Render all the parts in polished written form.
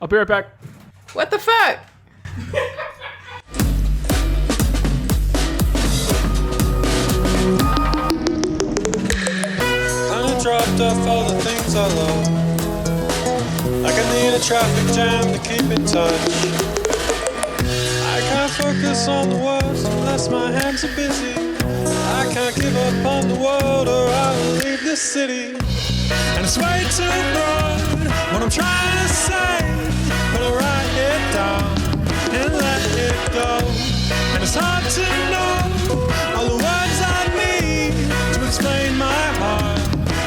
I'll be right back. What the fuck? Kinda dropped off all the things I love. Like I need a traffic jam to keep in touch. I can't focus on the words unless my hands are busy. I can't give up on the world or I will leave this city. And it's way too broad what I'm trying to say, but I write it down and let it go. And it's hard to know all the words I need to explain my heart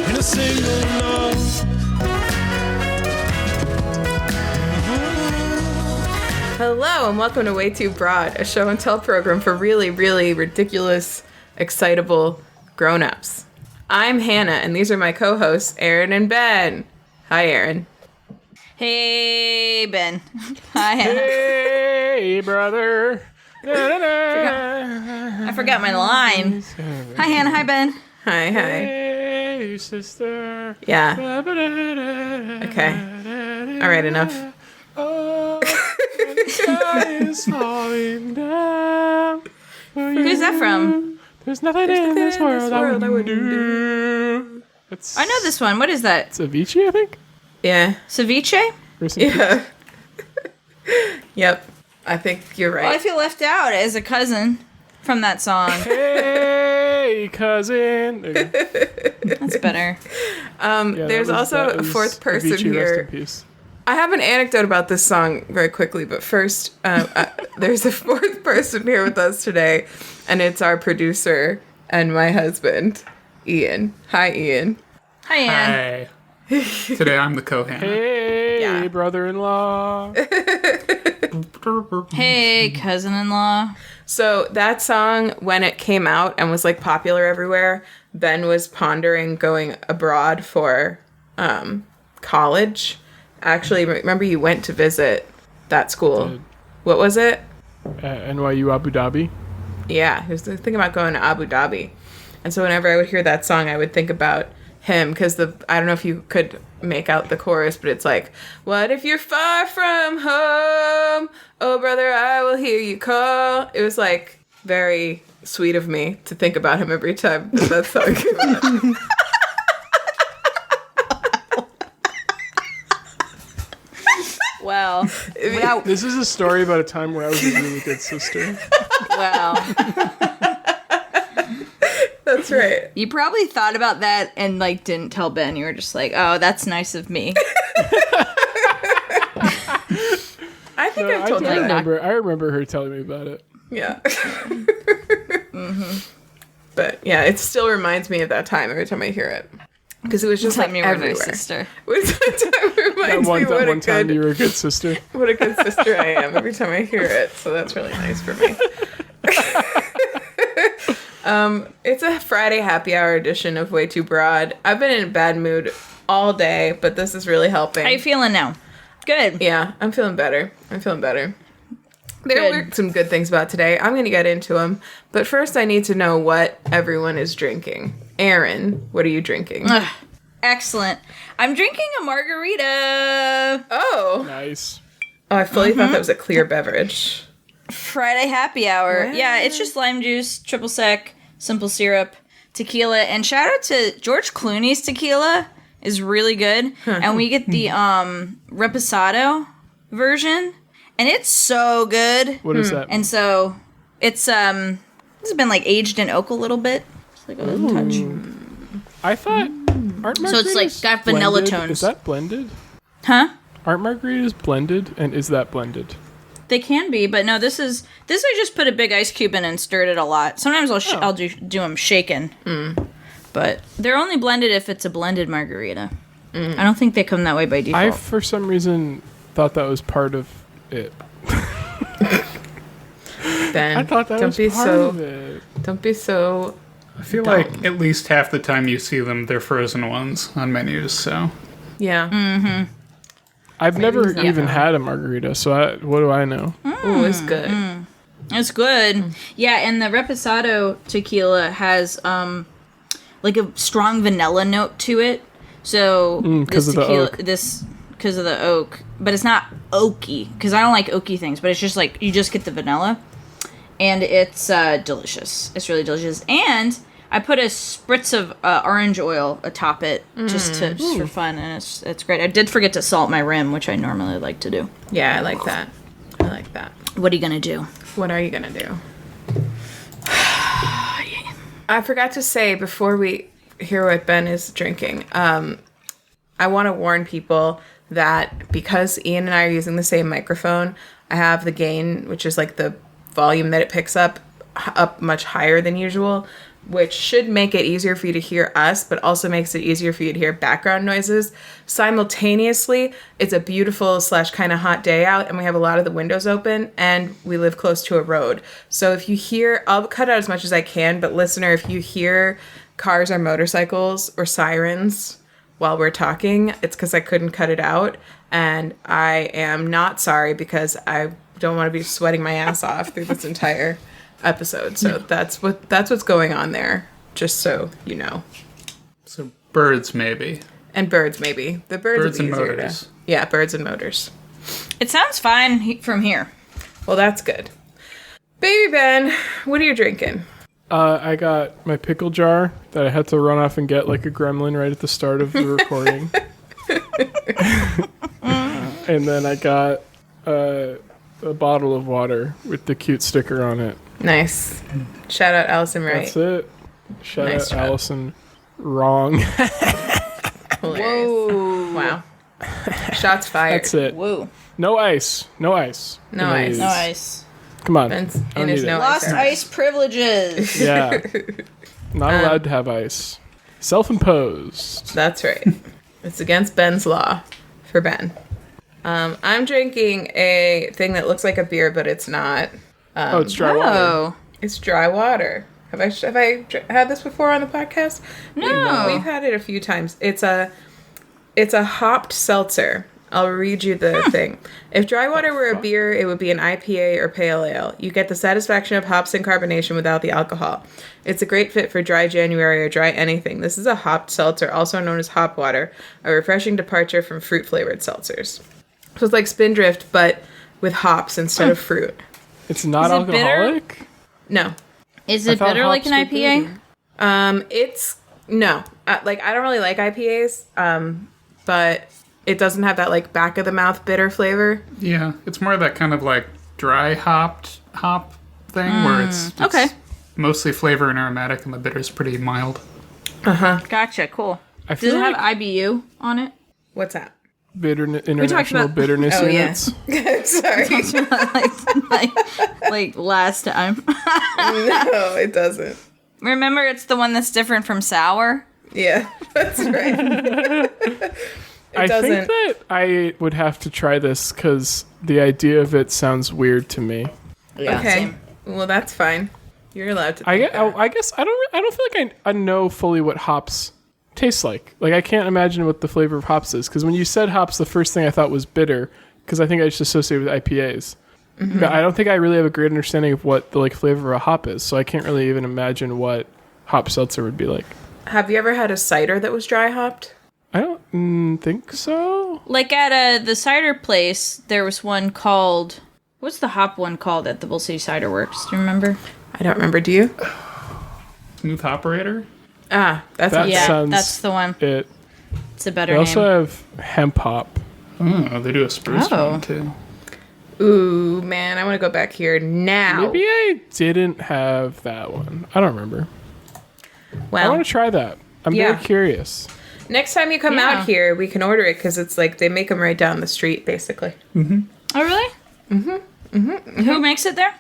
in a single note. Hello and welcome to WayTooBroad, a show and tell program for really, really ridiculous, excitable grown-ups. I'm Hannah, and these are my co-hosts, Erin and Ben. Hi, Erin. Hey, Ben. Hi, Hannah. Hey, brother. I forgot my line. Hi, Hannah. Hi, Ben. Hi. Hey, sister. Yeah. Okay. All right, enough. Oh, the sky is falling down. Who's that from? There's nothing in this world I wouldn't do. I know this one. What is that? It's Avicii, I think? Yeah. Ceviche? Yeah. Yep. I think you're right. Well, I feel left out as a cousin from that song. Hey, cousin. That's better. There's also a fourth person Avicii, here. Rest in peace. I have an anecdote about this song very quickly, but first, there's a fourth person here with us today, and it's our producer and my husband, Ian. Hi, Ian. Hi, Ann. Hi. Today I'm the co-Hannah. Hey, Yeah. brother-in-law. Hey, cousin-in-law. So that song, when it came out and was like popular everywhere, Ben was pondering going abroad for college. Actually, remember you went to visit that school. Did. What was it? NYU Abu Dhabi. Yeah, he was thinking about going to Abu Dhabi. And so whenever I would hear that song, I would think about him, because I don't know if you could make out the chorus, but it's like, what if you're far from home? Oh, brother, I will hear you call. It was like very sweet of me to think about him every time that song came out. Wow. This is a story about a time where I was a really good sister. Wow. That's right. You probably thought about that and, like, didn't tell Ben. You were just like, oh, that's nice of me. I think I told you that. I remember her telling me about it. Yeah. But yeah, it still reminds me of that time every time I hear it. Because it was just like Tell me you were my everywhere. sister. It reminds me That one time you were a good sister. what a good sister I am every time I hear it. So that's really nice for me. It's a Friday happy hour edition of WayTooBroad. I've been in a bad mood all day, but this is really helping. How you feeling now? Good. Yeah, I'm feeling better. There Good. were some good things about today. I'm going to get into them. But first, I need to know what everyone is drinking. Erin, what are you drinking? Excellent. I'm drinking a margarita. Oh, Nice. I fully thought that was a clear beverage. Friday happy hour. What? Yeah, it's just lime juice, triple sec, simple syrup, tequila, and shout out to George Clooney's tequila is really good. And we get the reposado version, and it's so good. What is that? And so it's been like aged in oak a little bit. Just like a little touch. I thought, aren't margaritas So it's like got vanilla blended? tones. Is that blended? Huh? Aren't margaritas blended? And is that blended? They can be, but no, this I just put a big ice cube in and stirred it a lot. Sometimes I'll do them shaken. But they're only blended if it's a blended margarita. I don't think they come that way by default. I, for some reason, thought that was part of it. Ben, I thought that was part of it. Don't be so. I feel like at least half the time you see them, they're frozen ones on menus, so. Yeah. I've never he's not even wrong. had a margarita, so what do I know? Ooh, it's good. It's good. Yeah, and the reposado tequila has like a strong vanilla note to it. So 'cause this of the tequila, oak. this because of the oak, but it's not oaky because I don't like oaky things. But it's just like you just get the vanilla, and it's delicious. It's really delicious. And I put a spritz of orange oil atop it just for fun, and it's great. I did forget to salt my rim, which I normally like to do. Yeah, I like that. I like that. What are you gonna do? What are you gonna do? I forgot to say before we hear what Ben is drinking, I want to warn people that because Ian and I are using the same microphone, I have the gain, which is like the volume that it picks up much higher than usual, which should make it easier for you to hear us, but also makes it easier for you to hear background noises. Simultaneously, it's a beautiful / kind of hot day out, and we have a lot of the windows open, and we live close to a road. So if you hear, I'll cut out as much as I can, but listener, if you hear cars or motorcycles or sirens while we're talking, it's because I couldn't cut it out, and I am not sorry because I don't want to be sweating my ass off through this entire episode. So that's what's going on there, just so you know. So birds maybe. And birds maybe. The birds and easier motors. Yeah, birds and motors. It sounds fine from here. Well, that's good. Baby Ben, what are you drinking? I got my pickle jar that I had to run off and get like a gremlin right at the start of the recording. And then I got a bottle of water with the cute sticker on it. Nice. Shout out Allison Wright. That's it. Shout Nice out job. Allison. Wrong. Hilarious. Whoa. Wow. Shots fired. That's it. Whoa. No ice. No ice. No in ice. these. No ice. Come on. Ben's I in don't his need it. no Lost ice. ice privileges. Yeah. Not allowed to have ice. Self-imposed. That's right. It's against Ben's law for Ben. I'm drinking a thing that looks like a beer, but it's not. Oh, it's dry water. Oh. It's dry water. Have I had this before on the podcast? No. We've had it a few times. It's a hopped seltzer. I'll read you the thing. If dry water were a beer, it would be an IPA or pale ale. You get the satisfaction of hops and carbonation without the alcohol. It's a great fit for dry January or dry anything. This is a hopped seltzer, also known as hop water, a refreshing departure from fruit-flavored seltzers. So it's like Spindrift, but with hops instead of fruit. It's not Is it bitter? alcoholic? No. Is I it thought bitter like an hops were IPA? It's no. Like I don't really like IPAs. But it doesn't have that like back of the mouth bitter flavor. Yeah, it's more that kind of like dry hop thing where it's okay. mostly flavor and aromatic, and the bitter's pretty mild. Gotcha. Cool. I Does feel it have like IBU on it? What's that? international about- bitterness Oh, yeah. units. Sorry. like last time. No, it doesn't. Remember, it's the one that's different from sour. Yeah, that's right. I doesn't. think that I would have to try this because the idea of it sounds weird to me. Yeah. Okay. Same. Well, that's fine. You're allowed to. I think that. guess I don't feel like I know fully what hops taste like. Like I can't imagine what the flavor of hops is because when you said hops, the first thing I thought was bitter because I think I just associate with IPAs. Mm-hmm. But I don't think I really have a great understanding of what the like flavor of a hop is, so I can't really even imagine what hop seltzer would be like. Have you ever had a cider that was dry hopped? I don't think so. Like at the cider place, there was one called. What's the hop one called at the Bull City Cider Works? Do you remember? I don't remember. Do you? Smooth operator? Ah, that's That Yeah, sounds that's the one. it. It's a better They also name. have hemp hop. Oh, they do a spruce Oh. one too. Ooh, man, I want to go back here now. Maybe I didn't have that one. I don't remember. I Well, want to try that. I'm Yeah. very curious. next time you come Yeah. out here, we can order it because it's like they make them right down the street, basically. Oh, really? Who makes it there?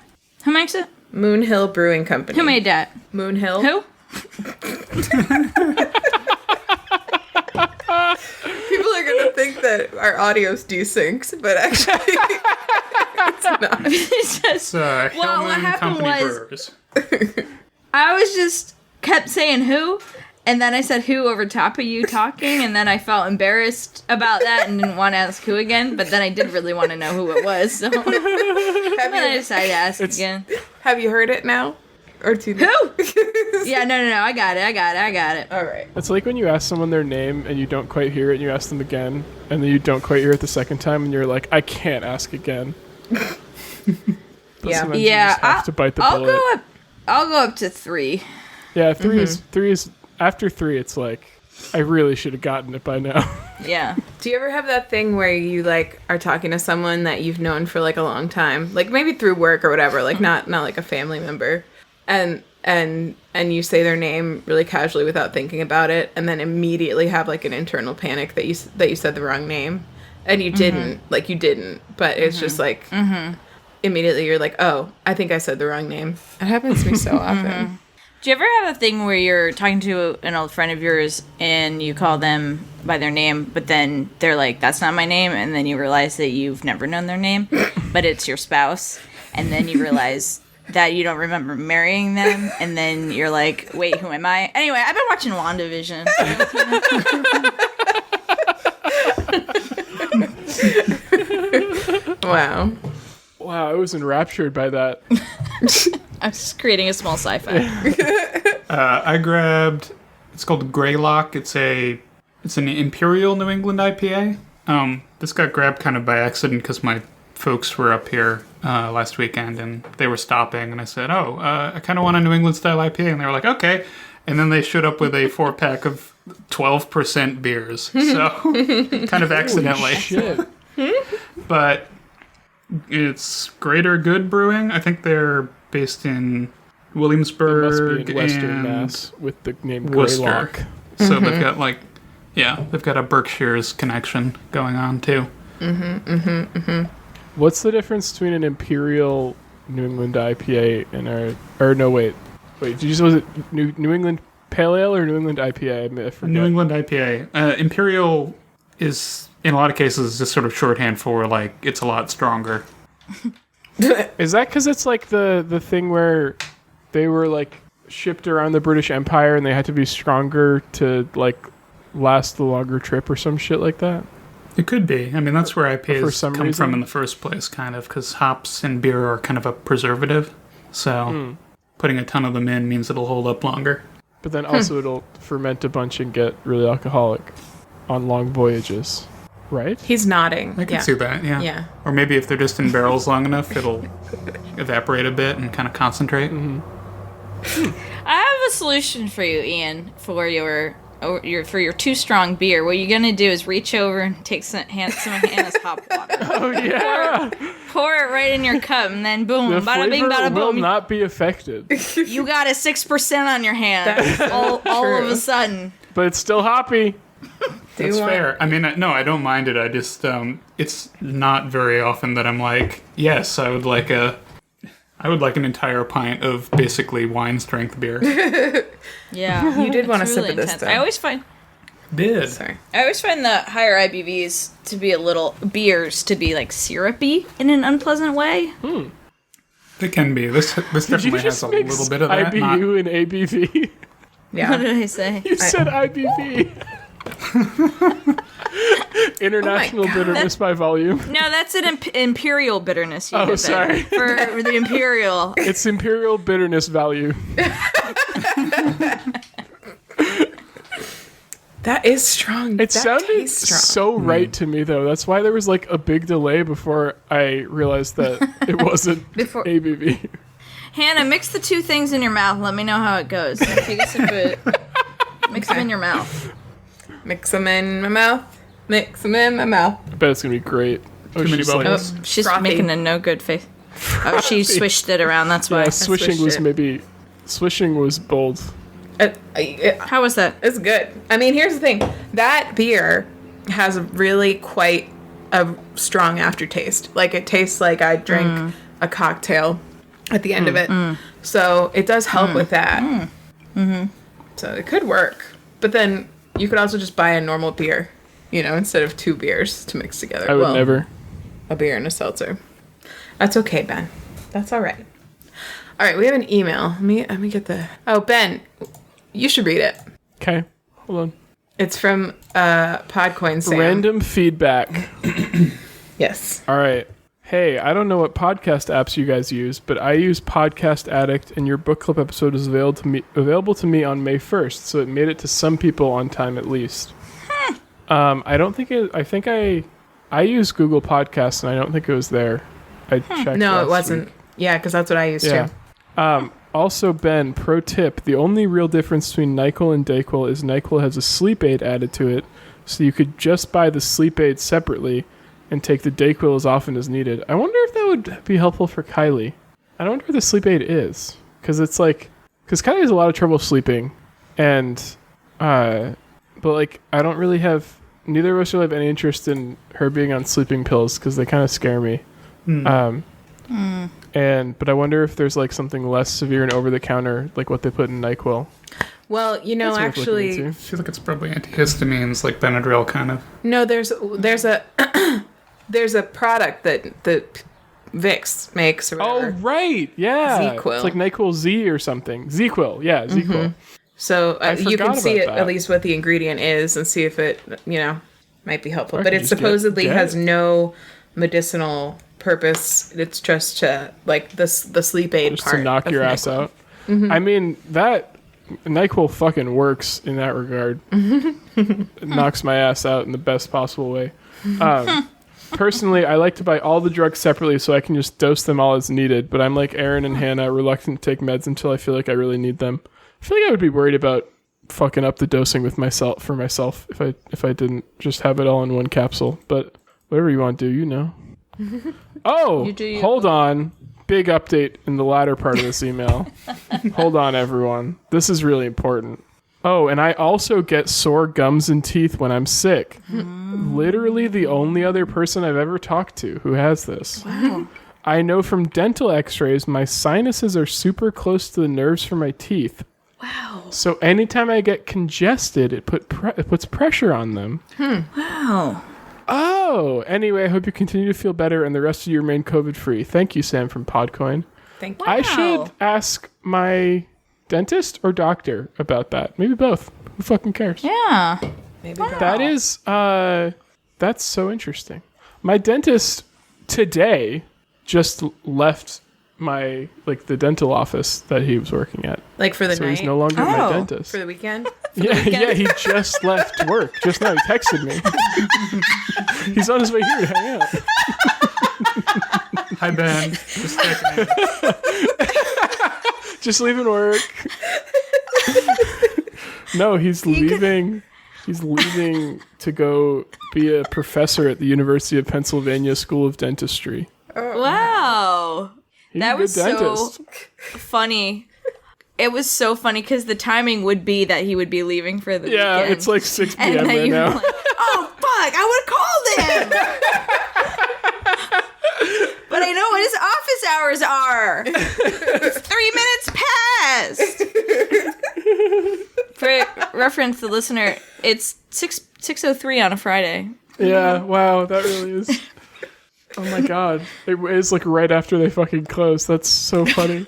Who makes it? Moon Hill Brewing Company. Who made that? Moon Hill? Who? People are gonna think that our audio's desynced, but actually, it's not. It's just, It's Well, what Hillman happened Company was- Brewers. I was just kept saying who, and then I said who over top of you talking, and then I felt embarrassed about that and didn't want to ask who again, but then I did really want to know who it was, so then I decided to ask again. Have you heard it now? Or two? Who? Yeah, no, I got it. All right. It's like when you ask someone their name and you don't quite hear it and you ask them again. and then you don't quite hear it the second time, and you're like, I can't ask again. Yeah. Sometimes you just have to bite the bullet. I'll go up to 3. Yeah, three is after 3. It's like I really should have gotten it by now. Yeah. Do you ever have that thing where you like are talking to someone that you've known for like a long time, like maybe through work or whatever, like not like a family member, and you say their name really casually without thinking about it, and then immediately have like an internal panic that you said the wrong name, and you didn't, but it's just like immediately you're like, oh, I think I said the wrong name. It happens to me so often. Do you ever have a thing where you're talking to an old friend of yours and you call them by their name, but then they're like, that's not my name, and then you realize that you've never known their name, but it's your spouse, and then you realize that you don't remember marrying them, and then you're like, wait, who am I? Anyway, I've been watching WandaVision. Wow. Wow, I was enraptured by that. I was just creating a small sci-fi. I grabbed. It's called Greylock. It's an Imperial New England IPA. This got grabbed kind of by accident because my folks were up here last weekend and they were stopping, and I said, "Oh, I kind of want a New England style IPA," and they were like, "Okay." And then they showed up with a 4-pack of 12% beers, so kind of accidentally. Shit. But it's Greater Good Brewing. I think they're based in Williamsburg, Must be in Western and Mass with the name Worcester. Greylock. So they've got they've got a Berkshire's connection going on too. What's the difference between an Imperial New England IPA and wait, did you say was it New England Pale Ale or New England IPA? I forget. New England IPA. Imperial is in a lot of cases just sort of shorthand for like it's a lot stronger. Is that because it's like the thing where they were like shipped around the British Empire and they had to be stronger to like last the longer trip or some shit like that? It could be. I mean, that's where IPAs come reason? from in the first place, kind of, because hops and beer are kind of a preservative. So putting a ton of them in means it'll hold up longer. But then also it'll ferment a bunch and get really alcoholic on long voyages, right? He's nodding. I can see that, yeah. Yeah. Or maybe if they're just in barrels long enough, it'll evaporate a bit and kind of concentrate. I have a solution for you, Ian, for your too strong beer. What you're gonna do is reach over and take some of Hannah's hop water. Oh yeah, Pour it right in your cup, and then boom, the bada bing, flavor bada will boom. not be affected, You got a 6% on your hand all of a sudden. but it's still hoppy. That's fair. I mean, no, I don't mind it. I just, it's not very often that I'm like, yes, I would like an entire pint of basically wine strength beer. Yeah, You did want a it's sip really of this, intense. though. I always find Sorry. the higher IBVs to be beers to be like syrupy in an unpleasant way. It can be. This Did you definitely has just a mix little bit of that. IBU and ABV? Yeah. What did I say? You said IBV. International God. bitterness by volume. No, that's an imperial bitterness. You Oh, did sorry. there. For the imperial. It's imperial bitterness value. That is strong. It That sounded tastes strong. so right to me, though. That's why there was like a big delay before I realized that it wasn't ABV. Hannah, mix the two things in your mouth. Let me know how it goes. Take a sip of it. Mix them in your mouth. Mix them in my mouth. Mix them in my mouth. I bet it's gonna be great. Too many she's like- bubbles. She's Frothy. making a no good face. Oh, she swished it around. That's why. Yeah, swishing was switched it. swishing was bold. How was that? It's good. I mean, here's the thing. That beer has really quite a strong aftertaste. Like, it tastes like I drank a cocktail at the end of it. So it does help with that. So it could work. But then you could also just buy a normal beer, instead of 2 beers to mix together. I would never. A beer and a seltzer. That's okay, Ben. That's all right. All right, we have an email. Let me get the... Oh, Ben, you should read it. Okay, hold on. It's from Podcoin Sam. Random feedback. Yes. All right. Hey, I don't know what podcast apps you guys use, but I use Podcast Addict, and your book club episode is available to me on May 1st, so it made it to some people on time at least. I don't think it. I use Google Podcasts, and I don't think it was there. I checked. No, last it wasn't. week. Yeah, because that's what I used Yeah. to. Also, Ben, pro tip: the only real difference between NyQuil and DayQuil is NyQuil has a sleep aid added to it, so you could just buy the sleep aid separately and take the DayQuil as often as needed. I wonder if that would be helpful for Kylie. I don't wonder where the sleep aid is, because Kylie has a lot of trouble sleeping, and but like I don't really have. Neither of us really have any interest in her being on sleeping pills because they kind of scare me. But I wonder if there's like something less severe and over the counter, like what they put in NyQuil. Well, you know, That's worth looking actually, into. I feel like it's probably antihistamines, like Benadryl, kind of. no. There's a there's a product that Vicks makes. Or Oh whatever. right, yeah. ZQuil. It's like NyQuil Z or something. ZQuil, yeah, ZQuil. So I you can forgot see about it that. at least what the ingredient is and see if it might be helpful. Or I But could it just supposedly get has it. no medicinal purpose. It's just to like the sleep aid Just part to knock of your ass NyQuil. out. I mean that NyQuil fucking works in that regard. It knocks my ass out in the best possible way. Personally, I like to buy all the drugs separately so I can just dose them all as needed. But I'm like Erin and Hannah, reluctant to take meds until I feel like I really need them. I feel like I would be worried about fucking up the dosing with myself if I didn't just have it all in one capsule. But whatever you want to do, you know. Oh, You do you. hold on. Big update in the latter part of this email. Hold on, everyone. This is really important. Oh, and I also get sore gums and teeth when I'm sick. Literally the only other person I've ever talked to who has this. Wow. I know from dental x-rays my sinuses are super close to the nerves for my teeth. Wow. So anytime I get congested, it puts pressure on them. Wow. Oh, anyway, I hope you continue to feel better and the rest of you remain COVID-free. Thank you, Sam from Podcoin. Thank you. I Wow. should ask my dentist or doctor about that. Maybe both. Who fucking cares? Yeah. Maybe That is, that's so interesting. My dentist today just left the dental office that he was working at. like for the So night, he's no longer my Oh. dentist. for the weekend. Yeah, he just left work. Just now, he texted me. He's on his way here to hang out. Hi, Ben. Just checking in. Just leaving work. No, he's leaving. He's leaving to go be a professor at the University of Pennsylvania School of Dentistry. Wow. He's That a good was so dentist. funny. It was so funny because the timing would be that he would be leaving for the Yeah, weekend. it's like 6 and p.m. then right you were now. like, oh fuck, I would have called him. But I know what his office hours are. It's 3 minutes past. For reference, the listener, it's 6:03 on a Friday. Yeah, wow, that really is. Oh my god. It is like right after they fucking close. That's so funny.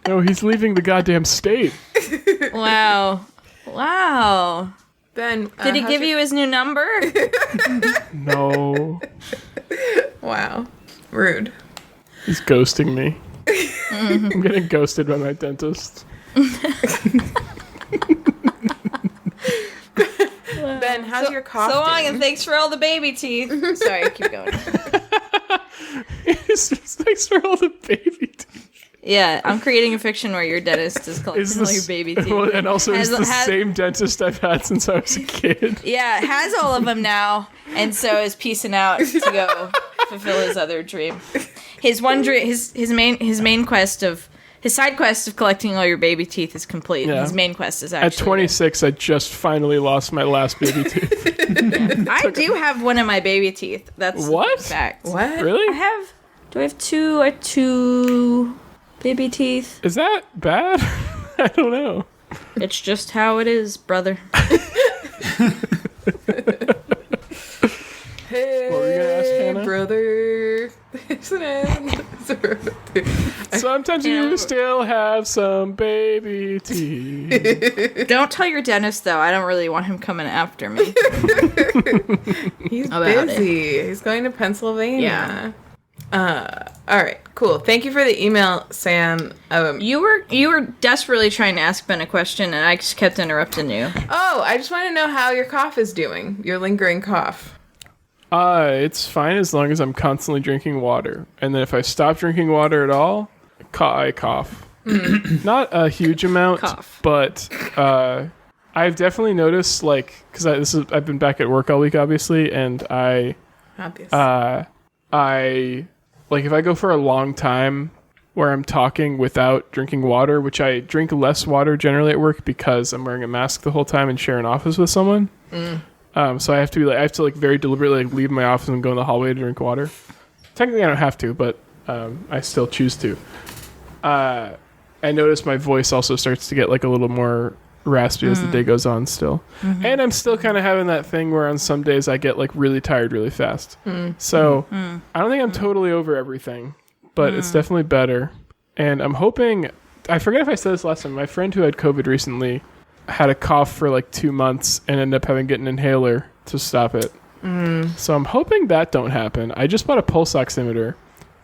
No, he's leaving the goddamn state. Wow. Wow. Ben, Did he give you his new number? No. Wow, rude. He's ghosting me. I'm getting ghosted by my dentist. Ben, how's your cough? So long, doing? and thanks for all the baby teeth. Sorry, keep going. Thanks for all the baby teeth. Yeah, I'm creating a fiction where your dentist is collecting all your baby teeth. Well, and also Has- it's the has- same dentist I've had since I was a kid. Yeah, has all of them now, and so is peacing out to go fulfill his other dream. His one dream, his main quest of his side quest of collecting all your baby teeth is complete. Yeah. His main quest is At actually 26, I just finally lost my last baby tooth. I do have one of my baby teeth. That's What? a fact. What? Really? I have. Do I have two? I have two baby teeth. Is that bad? I don't know. It's just how it is, brother. Hey, What were you gonna ask, Hannah? brother. Isn't it? Sometimes you still have some baby teeth. Don't tell your dentist though. I don't really want him coming after me. He's About busy. He's going to Pennsylvania. Yeah. All right. Cool. Thank you for the email, Sam. You were desperately trying to ask Ben a question, and I just kept interrupting you. Oh, I just want to know how your cough is doing. Your lingering cough. It's fine as long as I'm constantly drinking water. And then if I stop drinking water at all, I cough. Not a huge amount, but I've definitely noticed, like, because I've been back at work all week, obviously, and I like if I go for a long time where I'm talking without drinking water, which I drink less water generally at work because I'm wearing a mask the whole time and share an office with someone. So I have to very deliberately leave my office and go in the hallway to drink water. Technically, I don't have to, but I still choose to. I notice my voice also starts to get like a little more raspy as the day goes on still. And I'm still kind of having that thing where on some days I get like really tired really fast. So I don't think I'm totally over everything, but it's definitely better. And I'm hoping, I forget if I said this last time, my friend who had COVID recently had a cough for like 2 months and ended up having to get an inhaler to stop it. So I'm hoping that don't happen. I just bought a pulse oximeter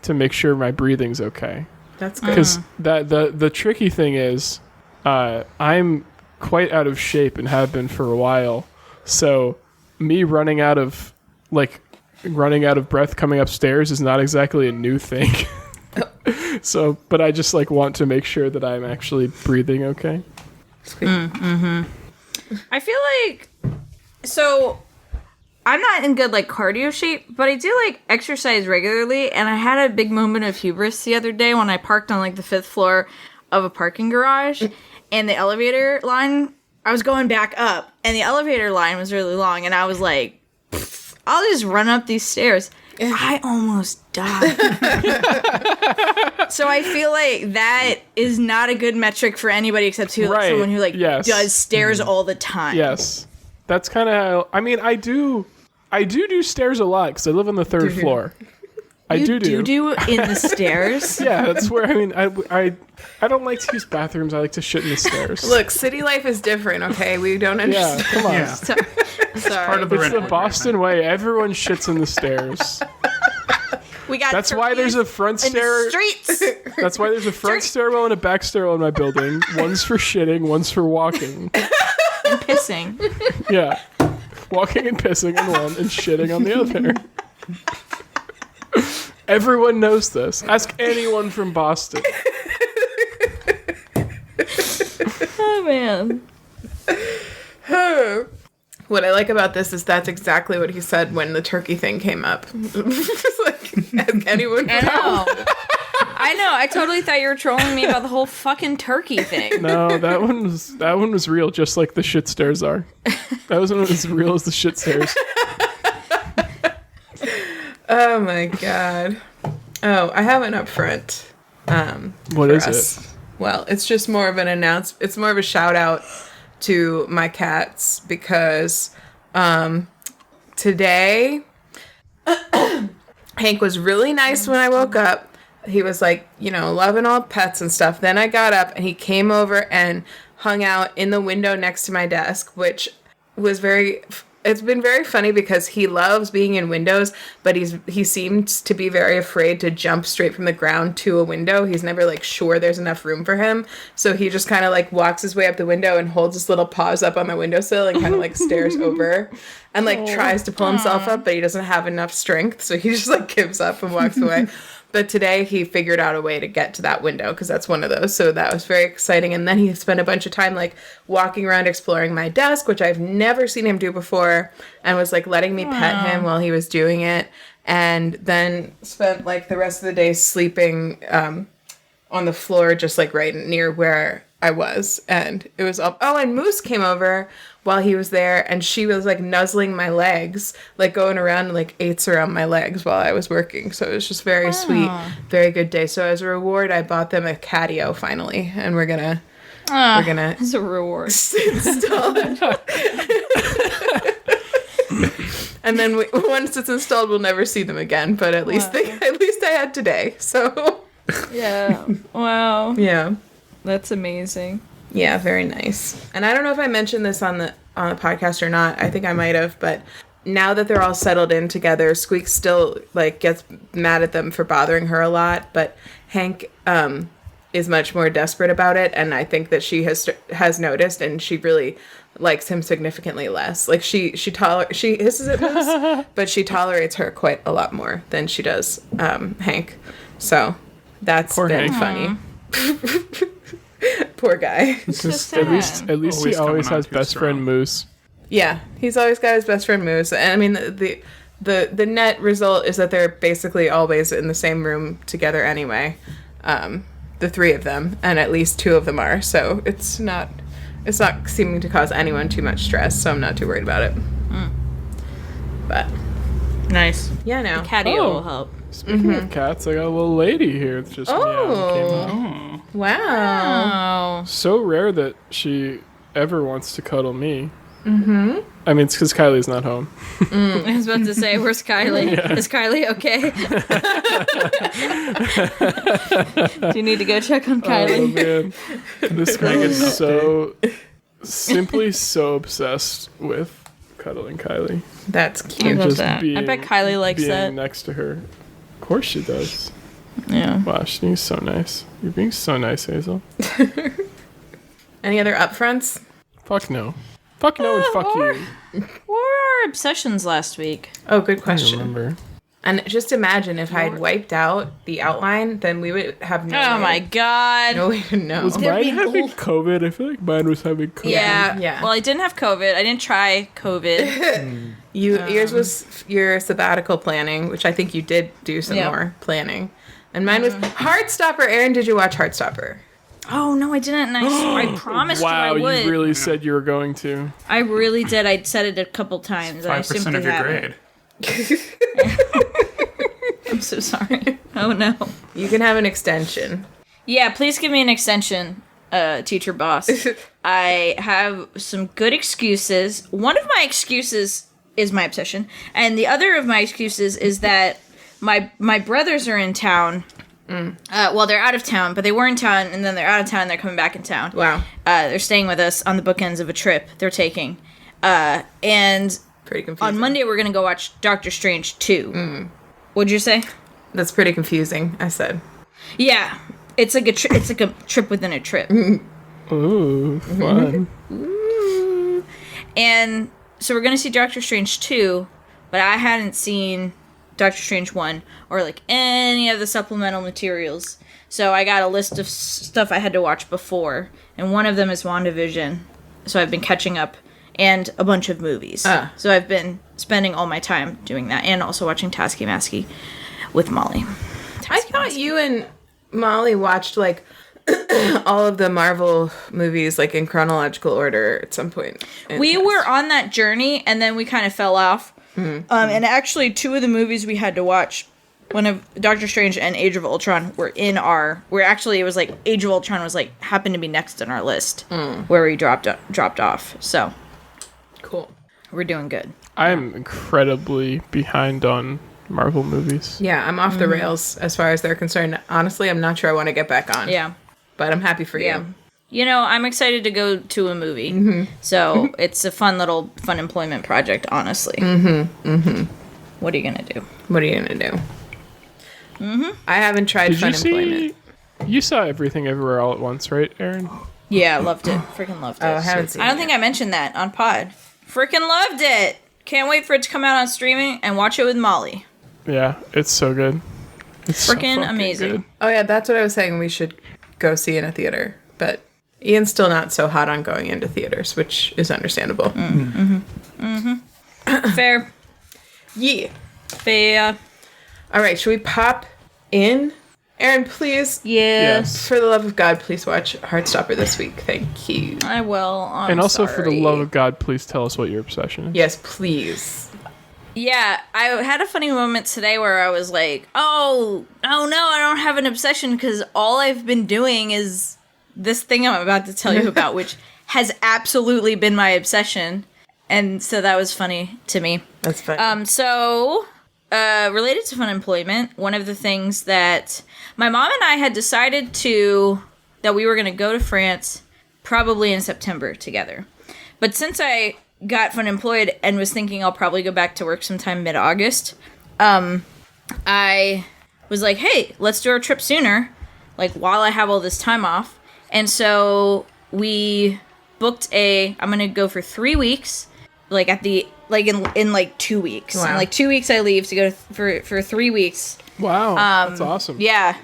to make sure my breathing's okay. That's good. Because the tricky thing is I'm quite out of shape and have been for a while. So me running out of breath coming upstairs is not exactly a new thing. So, but I just like want to make sure that I'm actually breathing okay. I feel like, so I'm not in good like cardio shape, but I do like exercise regularly, and I had a big moment of hubris the other day when I parked on like the 5th floor of a parking garage, and the elevator line, I was going back up, and the elevator line was really long, and I was like, I'll just run up these stairs. I almost died. So I feel like that is not a good metric for anybody except someone who like does stairs all the time. Yes. That's kind of how, I mean, I do stairs a lot because I live on the 3rd floor. I do in the stairs? Yeah, that's where, I mean, I don't like to use bathrooms. I like to shit in the stairs. Look, city life is different, okay? We don't understand. Yeah, come on. Yeah. Sorry. Part of the It's the Boston way. Everyone shits in the stairs. We got That's why there's a front in stair. the streets. That's why there's a front stairwell and a back stairwell in my building. One's for shitting, one's for walking. And pissing. Yeah. Walking and pissing on one and shitting on the other. Everyone knows this. Ask anyone from Boston. Oh, man. What I like about this is that's exactly what he said when the turkey thing came up. Just like, ask anyone. I know. I totally thought you were trolling me about the whole fucking turkey thing. No, that one was real, just like the shit stairs are. That was as real as the shit stairs. Oh my god. Oh, I have an up front. What is us. it? Well, it's just more of an announcement. It's more of a shout out to my cats because today Hank was really nice when I woke up. He was like, loving all pets and stuff. Then I got up and he came over and hung out in the window next to my desk, which was it's been very funny because he loves being in windows, but he seems to be very afraid to jump straight from the ground to a window. He's never like sure there's enough room for him. So he just kind of like walks his way up the window and holds his little paws up on the windowsill and kind of like stares over and like tries to pull himself up, but he doesn't have enough strength. So he just like gives up and walks away. But today he figured out a way to get to that window because that's one of those. So that was very exciting. And then he spent a bunch of time like walking around exploring my desk, which I've never seen him do before, and was like letting me pet him while he was doing it. And then spent like the rest of the day sleeping on the floor, just like right near where I was. And it was all, and Moose came over while he was there, and she was like nuzzling my legs, like going around and like ate around my legs while I was working. So it was just very sweet, very good day. So as a reward, I bought them a catio finally, and we're gonna as a reward install it. And then once it's installed, we'll never see them again. But at least I had today. So yeah, wow, yeah, that's amazing. Yeah, very nice. And I don't know if I mentioned this on the podcast or not. I think I might have, but now that they're all settled in together, Squeak still like gets mad at them for bothering her a lot, but Hank is much more desperate about it, and I think that she has noticed, and she really likes him significantly less. Like she hisses at Moose, but she tolerates her quite a lot more than she does Hank. So that's Poor been Hank. funny. Poor guy. It's just At least he always has best friend Moose. Yeah, he's always got his best friend Moose, and I mean the net result is that they're basically always in the same room together anyway. The three of them, and at least two of them are. So it's not seeming to cause anyone too much stress. So I'm not too worried about it. But Nice. yeah, no. Catio Oh. will help. Speaking of cats, I got a little lady here that just meowed and came out. Wow. Oh. So rare that she ever wants to cuddle me. Mm-hmm. I mean, it's because Kylie's not home. I was about to say, where's Kylie? Is Kylie okay? Do you need to go check on Oh Kylie? man, this thing is simply so obsessed with cuddling Kylie. That's I cute. love Just that. I being- bet Kylie likes Being that. next to her. Of course she does. Yeah. Wow, she's so nice. You're being so nice, Hazel. Any other upfronts? Fuck no. Fuck no and fuck or- you. What were our obsessions last week? Oh, good I question. remember. And just imagine if I had wiped out the outline, then we would have no Oh way, my god. no way to know. Was There'd mine be having no- COVID? I feel like mine was having COVID. Yeah. Yeah. Well, I didn't have COVID. I didn't try COVID. Yours was your sabbatical planning, which I think you did do some Yeah. more planning. And mine was Heartstopper. Erin, did you watch Heartstopper? Oh no, I didn't. And I promised Wow, you I would. you really said you were going to. I really did. I said it a couple times. I 5% simply of your haven't. grade. I'm so sorry. Oh no. You can have an extension. Yeah, please give me an extension, teacher boss. I have some good excuses. One of my excuses is my obsession, and the other of my excuses is that my brothers are in town. Well, they're out of town, but they were in town, and then they're out of town, and they're coming back in town. Wow. They're staying with us on the bookends of a trip they're taking. And Pretty confusing. on Monday, we're going to go watch Doctor Strange 2. What'd you say? That's pretty confusing, I said. Yeah. It's like a trip within a trip. Ooh, fun. And so we're going to see Doctor Strange 2, but I hadn't seen Doctor Strange 1 or like any of the supplemental materials. So I got a list of stuff I had to watch before, and one of them is WandaVision. So I've been catching up, and a bunch of movies. So I've been spending all my time doing that, and also watching Tasky Masky with Molly. I thought you and Molly watched like all of the Marvel movies like in chronological order at some point. We were on that journey, and then we kind of fell off. And actually, two of the movies we had to watch, one of Doctor Strange and Age of Ultron, were in our. Where actually it was like Age of Ultron was like happened to be next in our list where we dropped off. So cool. we're doing good. I'm incredibly behind on Marvel movies. Yeah, I'm off the rails as far as they're concerned. Honestly, I'm not sure I want to get back on. Yeah. But I'm happy for Yeah. you. You know, I'm excited to go to a movie. So it's a fun employment project, honestly. What are you gonna do? What are you gonna do? I haven't tried Did fun you see? employment. You saw Everything Everywhere All at Once, right, Erin? Yeah, loved it. Freaking loved it. Oh, I haven't seen I don't it think I mentioned that on pod. Freaking loved it. Can't wait for it to come out on streaming and watch it with Molly. Yeah, it's so good. It's so Freaking fucking amazing. good. Oh yeah, that's what I was saying. We should go see in a theater, but Ian's still not so hot on going into theaters, which is understandable. Fair. Yeah. Fair. All right, should we pop in? Erin, please, Yes. for the love of God, please watch Heartstopper this week. Thank you. I will. I'm And also, for the sorry. love of God, please tell us what your obsession is. Yes, please. Yeah, I had a funny moment today where I was like, oh no, I don't have an obsession because all I've been doing is this thing I'm about to tell you about, which has absolutely been my obsession. And so that was funny to me. That's fine. Related to fun employment, one of the things that my mom and I had decided that we were going to go to France probably in September together. But since I got unemployed and was thinking I'll probably go back to work sometime mid-August, I was like, hey, let's do our trip sooner, like while I have all this time off. And so we booked I'm gonna go for 3 weeks, like in like 2 weeks. Wow. In like 2 weeks I leave to go for 3 weeks. Wow, that's awesome. Yeah.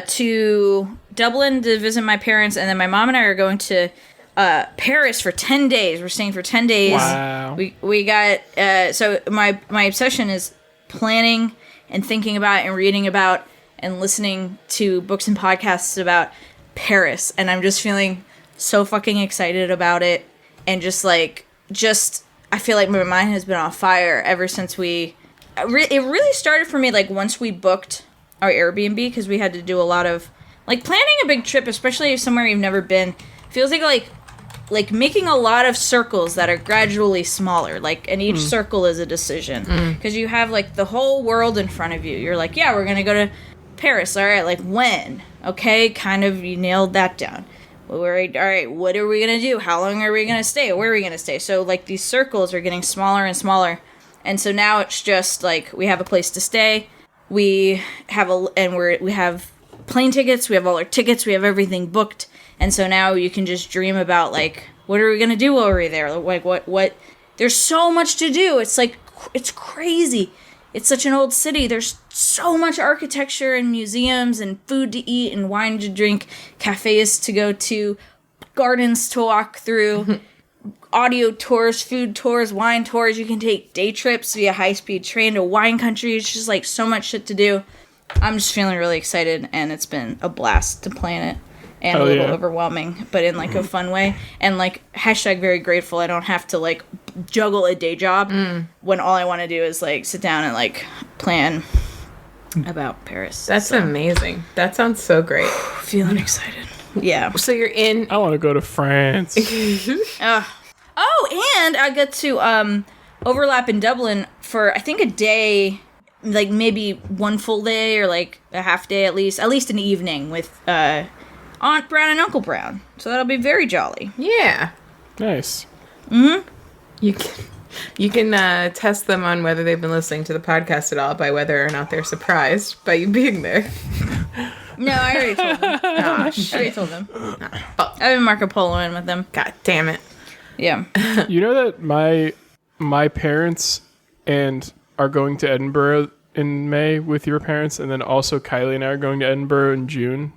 To Dublin to visit my parents, and then my mom and I are going to Paris for 10 days. We're staying for 10 days. Wow. We got so my obsession is planning and thinking about and reading about and listening to books and podcasts about Paris, and I'm just feeling so fucking excited about it, and I feel like my mind has been on fire ever since it really started for me like once we booked our Airbnb, because we had to do a lot of like planning a big trip, especially somewhere you've never been. Feels like making a lot of circles that are gradually smaller, like, and each circle is a decision, because you have like the whole world in front of you. You're like, yeah, we're gonna go to Paris. All right, like when? Okay, kind of, you nailed that down. All right, what are we gonna do? How long are we gonna stay? Where are we gonna stay? So like these circles are getting smaller and smaller, and so now it's just like we have a place to stay. We have we have plane tickets. We have all our tickets. We have everything booked. And so now you can just dream about, like, what are we going to do while we're there? Like, what? There's so much to do. It's like, it's crazy. It's such an old city. There's so much architecture and museums and food to eat and wine to drink, cafes to go to, gardens to walk through, audio tours, food tours, wine tours. You can take day trips via high-speed train to wine country. It's just, like, so much shit to do. I'm just feeling really excited, and it's been a blast to plan it. And a little overwhelming, but in, like, a fun way. And, like, hashtag very grateful I don't have to, like, juggle a day job when all I want to do is, like, sit down and, like, plan about Paris. That's amazing. That sounds so great. Feeling excited. Yeah. So you're in... I want to go to France. Oh, and I get to overlap in Dublin for, I think, a day, like, maybe one full day or, like, a half day at least an evening with, Aunt Brown and Uncle Brown. So that'll be very jolly. Yeah. Nice. Mm-hmm. You can test them on whether they've been listening to the podcast at all by whether or not they're surprised by you being there. No, I already told them. I already told them. I've been Marco Poloing with them. God damn it. Yeah. You know that my parents are going to Edinburgh in May with your parents, and then also Kylie and I are going to Edinburgh in June.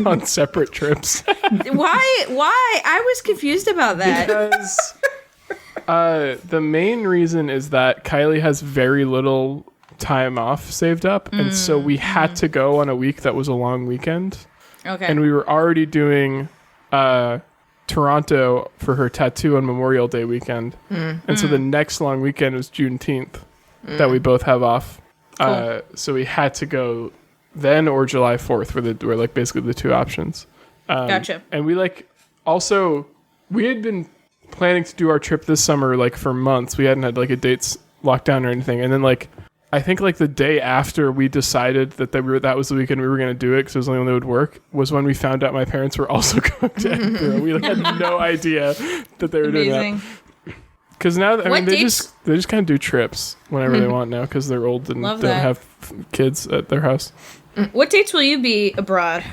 On separate trips. Why? I was confused about that. Because the main reason is that Kylie has very little time off saved up, and so we had to go on a week that was a long weekend. Okay. And we were already doing Toronto for her tattoo on Memorial Day weekend. And so the next long weekend was Juneteenth that we both have off. Cool. So we had to go then or July 4th were like basically the two options. Gotcha. And we we had been planning to do our trip this summer like for months. We hadn't had like a dates locked down or anything. And then like I think like the day after we decided that that was the weekend we were going to do it because it was the only one that would work was when we found out my parents were also going to Edinburgh. We had no idea that they were doing that. Because now, they just kind of do trips whenever they want now because they're old and don't have kids at their house. What dates will you be abroad?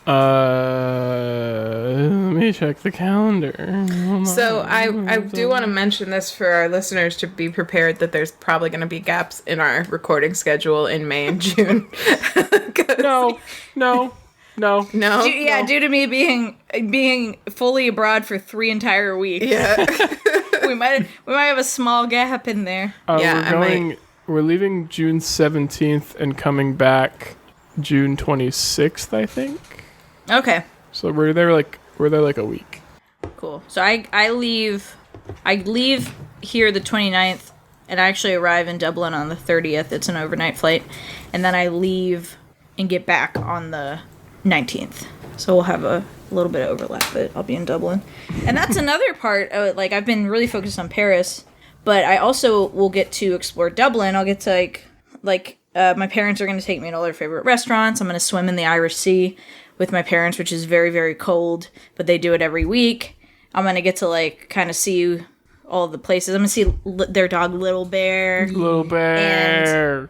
Let me check the calendar. So I do want to mention this for our listeners to be prepared that there's probably going to be gaps in our recording schedule in May and June. No. Due to me being fully abroad for 3 entire weeks. Yeah. we might have a small gap in there. We're leaving June 17th and coming back June 26th, I think. Okay. So we're there like a week. Cool. So I leave here the 29th and I actually arrive in Dublin on the 30th. It's an overnight flight. And then I leave and get back on the 19th. So we'll have a little bit of overlap, but I'll be in Dublin. And that's another part of it. Like, I've been really focused on Paris, but I also will get to explore Dublin. I'll get to, my parents are going to take me to all their favorite restaurants. I'm going to swim in the Irish Sea with my parents, which is very, very cold, but they do it every week. I'm gonna get to like kind of see all the places. I'm gonna see their dog Little Bear. Little Bear.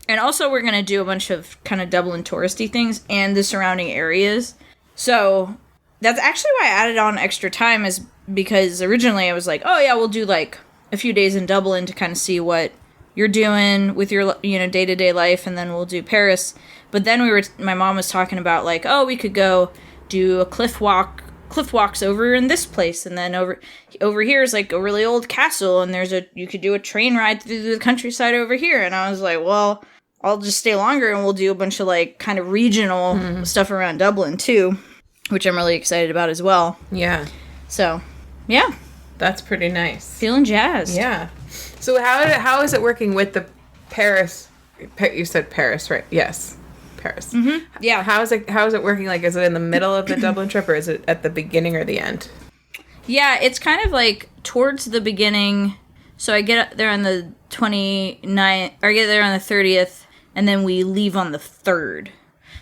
And also we're gonna do a bunch of kind of Dublin touristy things and the surrounding areas. So that's actually why I added on extra time, is because originally I was like, oh yeah, we'll do like a few days in Dublin to kind of see what you're doing with your, day-to-day life, and then we'll do Paris. But then my mom was talking about like, oh, we could go do a cliff walks over in this place, and then over here is like a really old castle, and you could do a train ride through the countryside over here. And I was like, well, I'll just stay longer and we'll do a bunch of like kind of regional stuff around Dublin too, which I'm really excited about as well. Yeah. So, yeah. That's pretty nice. Feeling jazzed. Yeah. So how is it working with the Paris? You said Paris, right? Yes. Paris. Mm-hmm. Yeah. How is it working? Like, is it in the middle of the Dublin trip, or is it at the beginning or the end? Yeah, it's kind of like towards the beginning. So I get there on the 29th, or I get there on the 30th, and then we leave on the 3rd.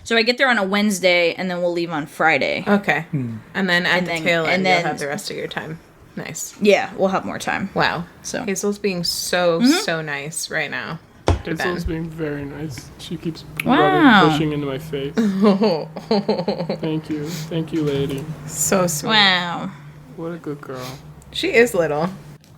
So I get there on a Wednesday, and then we'll leave on Friday. Okay. And then at the tail end, then you'll have the rest of your time. Nice. Yeah, we'll have more time. Wow. So Hazel's being so nice right now. Hazel's being very nice. She keeps pushing into my face. Thank you, lady. So sweet. Wow. What a good girl. She is little.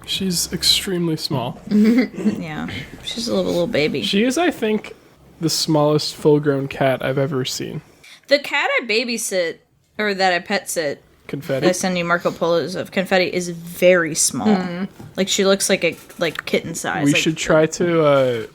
She's extremely small. Yeah, she's a little baby. She is, I think, the smallest full-grown cat I've ever seen. The cat I babysit, or that I pet sit, Confetti. I send you Marco Polos of Confetti, is very small. Like, she looks like kitten size. We should try to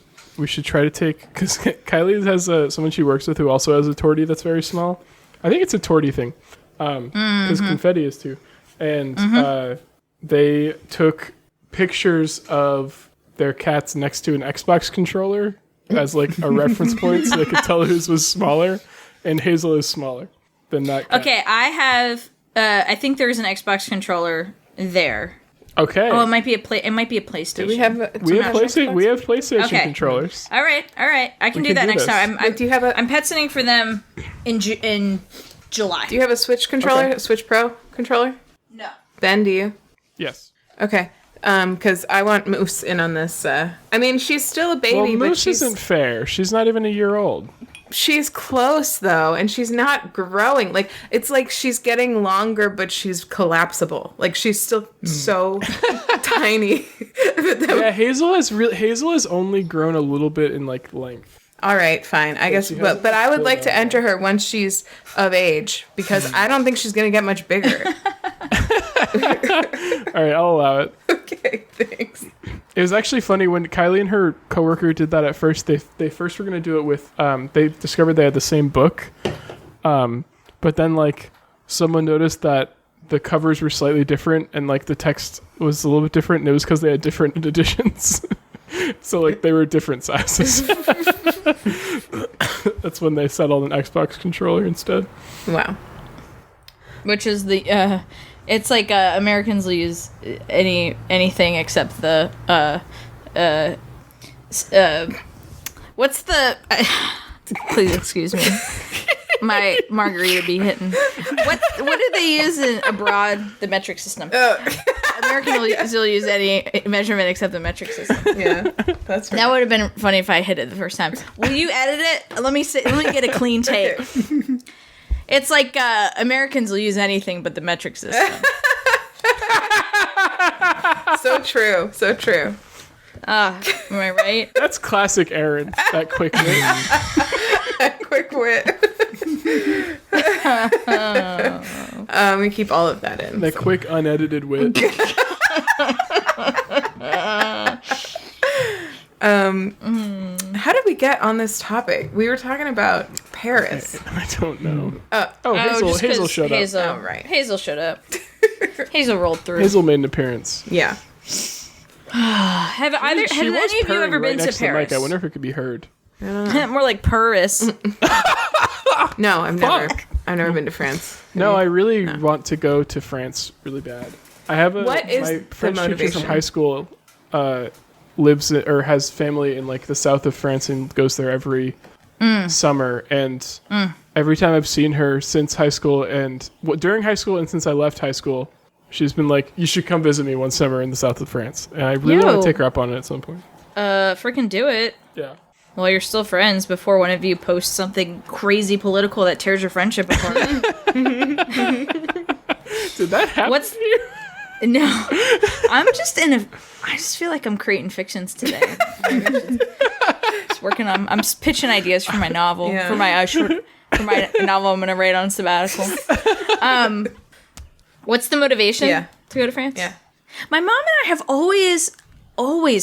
take, because Kylie has someone she works with who also has a tortie that's very small. I think it's a tortie thing, because Confetti is too. And they took pictures of their cats next to an Xbox controller as like a reference point, so they could tell whose was smaller. And Hazel is smaller than that cat. Okay, I have. I think there's an Xbox controller there. Okay. Oh, it might be a PlayStation. Do we have PlayStation Okay. controllers. All right. I can We do can that do next this. time. Do you have a I'm pet sitting for them in July. Do you have a Switch controller? Okay. A Switch Pro controller? No. Ben, do you? Yes. Okay. Because I want Moose in on this. I mean, she's still a baby, Well, but Moose isn't fair. She's not even a year old. she's close though, and she's not growing. Like, it's like she's getting longer, but she's collapsible. Like, she's still so tiny. Yeah, Hazel has only grown a little bit in like length. All right, fine. I guess, she but hasn't I would filled like to out. enter her once she's of age, because I don't think she's gonna get much bigger. All right, I'll allow it. Okay, thanks. It was actually funny when Kylie and her coworker did that at first. They first were going to do it with, they discovered they had the same book. But then like someone noticed that the covers were slightly different and like the text was a little bit different, and it was because they had different editions. So like they were different sizes. That's when they settled an Xbox controller instead. Wow. Which is the it's like Americans will use anything except the what's the please excuse me. My margarita be hitting. What do they use abroad? The metric system. Americans will use any measurement except the metric system. Yeah, that's right. That would have been funny if I hit it the first time. Will you edit it? Let me get a clean take. It's like Americans will use anything but the metric system. So true. So true. Am I right? That's classic Erin. That quick wit. Quick wit. We keep all of that in. That quick unedited wit. How did we get on this topic? We were talking about Paris. I don't know. Just Hazel 'cause showed up. Hazel, Oh, right. Hazel showed up. Hazel rolled through. Hazel made an appearance. Yeah. Have She any was of you purring ever right been to next the mic. Paris? I wonder if it could be heard. More like Paris. No, I've never been to France. No, I really want to go to France really bad. I have What is my the French teacher motivation? from high school lives or has family in like the south of France and goes there every summer. And every time I've seen her since high school and during high school and since I left high school, She's been like, you should come visit me one summer in the south of France. And I really want to take her up on it at some point. Freaking do it. Yeah. While you're still friends before one of you posts something crazy political that tears your friendship apart. Did that happen to you? No. I just feel like I'm creating fictions today. Just working on, I'm pitching ideas for my novel, for my novel I'm going to write on sabbatical. What's the motivation to go to France? Yeah. My mom and I have always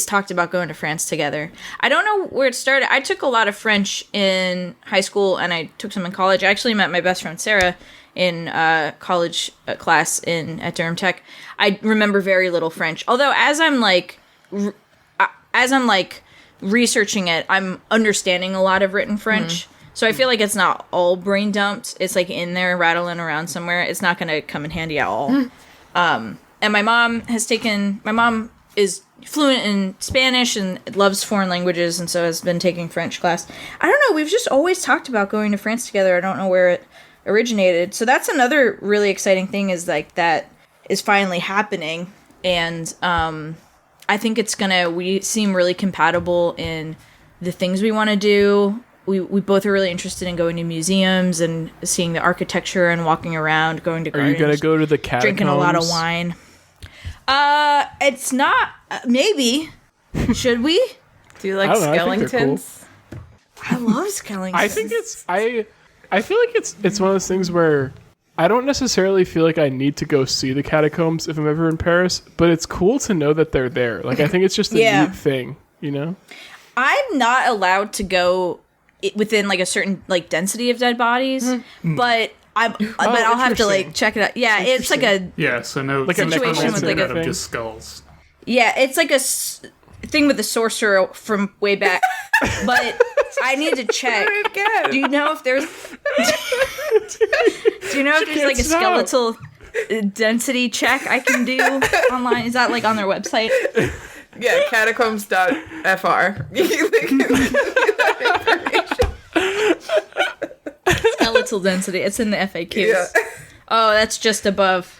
talked about going to France together. I don't know where it started. I took a lot of French in high school and I took some in college. I actually met my best friend Sarah in college class at Durham Tech. I remember very little French. Although as I'm researching it, I'm understanding a lot of written French. So I feel like it's not all brain dumped. It's like in there rattling around somewhere. It's not going to come in handy at all. And my mom is fluent in Spanish and loves foreign languages, and so has been taking French class. I don't know. We've just always talked about going to France together. I don't know where it originated. So that's another really exciting thing, is like that is finally happening. And I think we seem really compatible in the things we want to do. We both are really interested in going to museums and seeing the architecture and walking around, going to gardens. Are you going to go to the catacombs? Drinking a lot of wine. It's not. Maybe. Should we? Do you like skeletons? I love skeletons. I think I feel like it's one of those things where I don't necessarily feel like I need to go see the catacombs if I'm ever in Paris, but it's cool to know that they're there. Like, I think it's just a neat thing, you know? I'm not allowed to go within like a certain like density of dead bodies, but I'll have to like check it out. Yeah, it's like a so no like a situation with like out of just skulls. Yeah, it's like a thing with the sorcerer from way back, but I need to check. Do you know if there's like a skeletal density check I can do online? Is that like on their website? Yeah, catacombs.fr. Skeletal density. It's in the FAQs. Yeah. Oh, that's just above.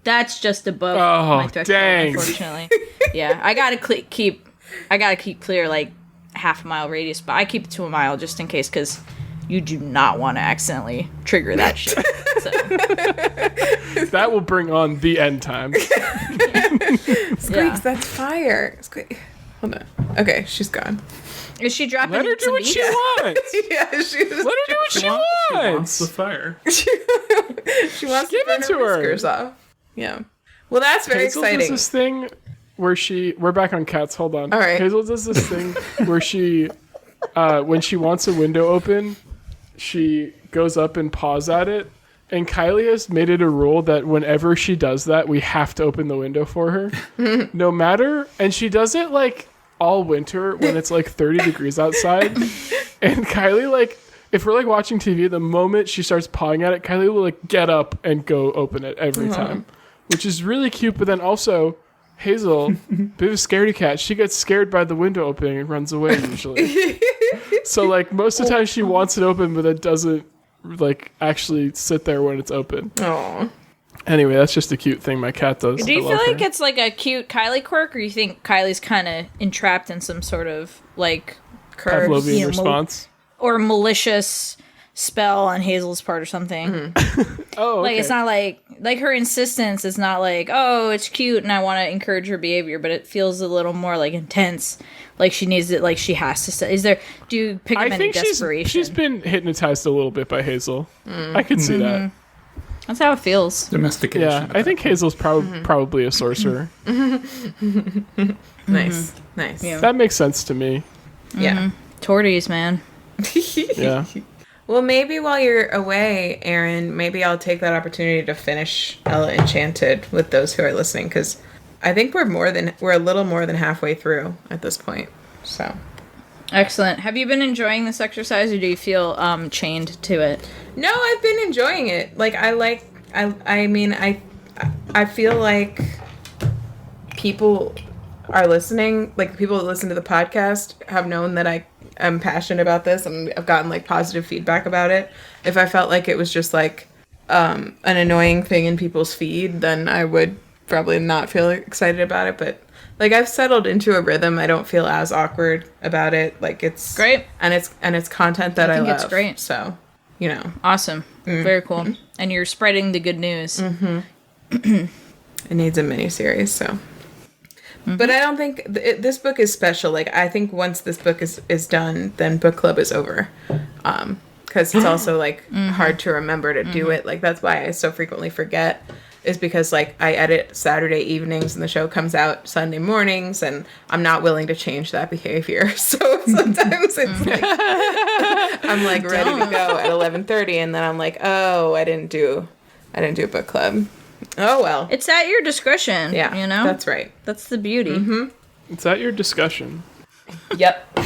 That's just above my threshold, dang. Unfortunately. Yeah, I gotta keep clear like half a mile radius, but I keep it to a mile just in case, because you do not want to accidentally trigger that shit. So. That will bring on the end times. Squeaks, that's fire. Squeak. Hold on. Okay, she's gone. Is she dropping? Let her do what she wants. Yeah, Let her do what she wants. She wants the fire. She wants to burn her whiskers off. Yeah. Well, that's very exciting. Does this thing where we're back on cats. Hold on. All right. Hazel does this thing where she, when she wants a window open, she goes up and paws at it. And Kylie has made it a rule that whenever she does that, we have to open the window for her. No matter. And she does it like all winter when it's like 30 degrees outside. And Kylie, like, if we're like watching TV, the moment she starts pawing at it, Kylie will like get up and go open it every time, which is really cute. But then also, Hazel, bit of a scaredy cat, she gets scared by the window opening and runs away usually. So like most of the time she wants it open, but it doesn't like actually sit there when it's open. Aww. Anyway, that's just a cute thing my cat does. Do you feel like it's like a cute Kylie quirk, or you think Kylie's kind of entrapped in some sort of like Pavlovian response? Or malicious spell on Hazel's part or something? Mm-hmm. Oh, okay. Like it's not like her insistence is not like, oh, it's cute and I want to encourage her behavior, but it feels a little more like intense. Like she needs it, like she has to. Do you pick up any desperation? She's been hypnoptized a little bit by Hazel. I could see that. That's how it feels. Domestication. Yeah, I think Hazel's probably a sorcerer. Nice. Yeah. That makes sense to me. Yeah. Torties, man. Yeah. Well, maybe while you're away, Erin, maybe I'll take that opportunity to finish Ella Enchanted with those who are listening, because I think we're a little more than halfway through at this point. So. Excellent. Have you been enjoying this exercise, or do you feel chained to it? No, I've been enjoying it. Like I feel like people are listening. Like people that listen to the podcast have known that I am passionate about this, and I've gotten like positive feedback about it. If I felt like it was just like an annoying thing in people's feed, then I would probably not feel excited about it. But like I've settled into a rhythm. I don't feel as awkward about it. Like it's Great. and it's content that I think love. it's great. So, you know, Awesome. Very cool. And you're spreading the good news. it needs a miniseries. So, but I don't think this book is special. Like I think once this book is done, then book club is over. Because it's also like hard to remember to do it. Like that's why I so frequently forget. Is because like I edit Saturday evenings and the show comes out Sunday mornings, and I'm not willing to change that behavior. So sometimes it's like I'm like ready to go at 11:30, and then I'm like, oh, I didn't do book club. Oh well, It's at your discretion. yeah, You know? that's right. That's the beauty. It's at your discussion. Yep.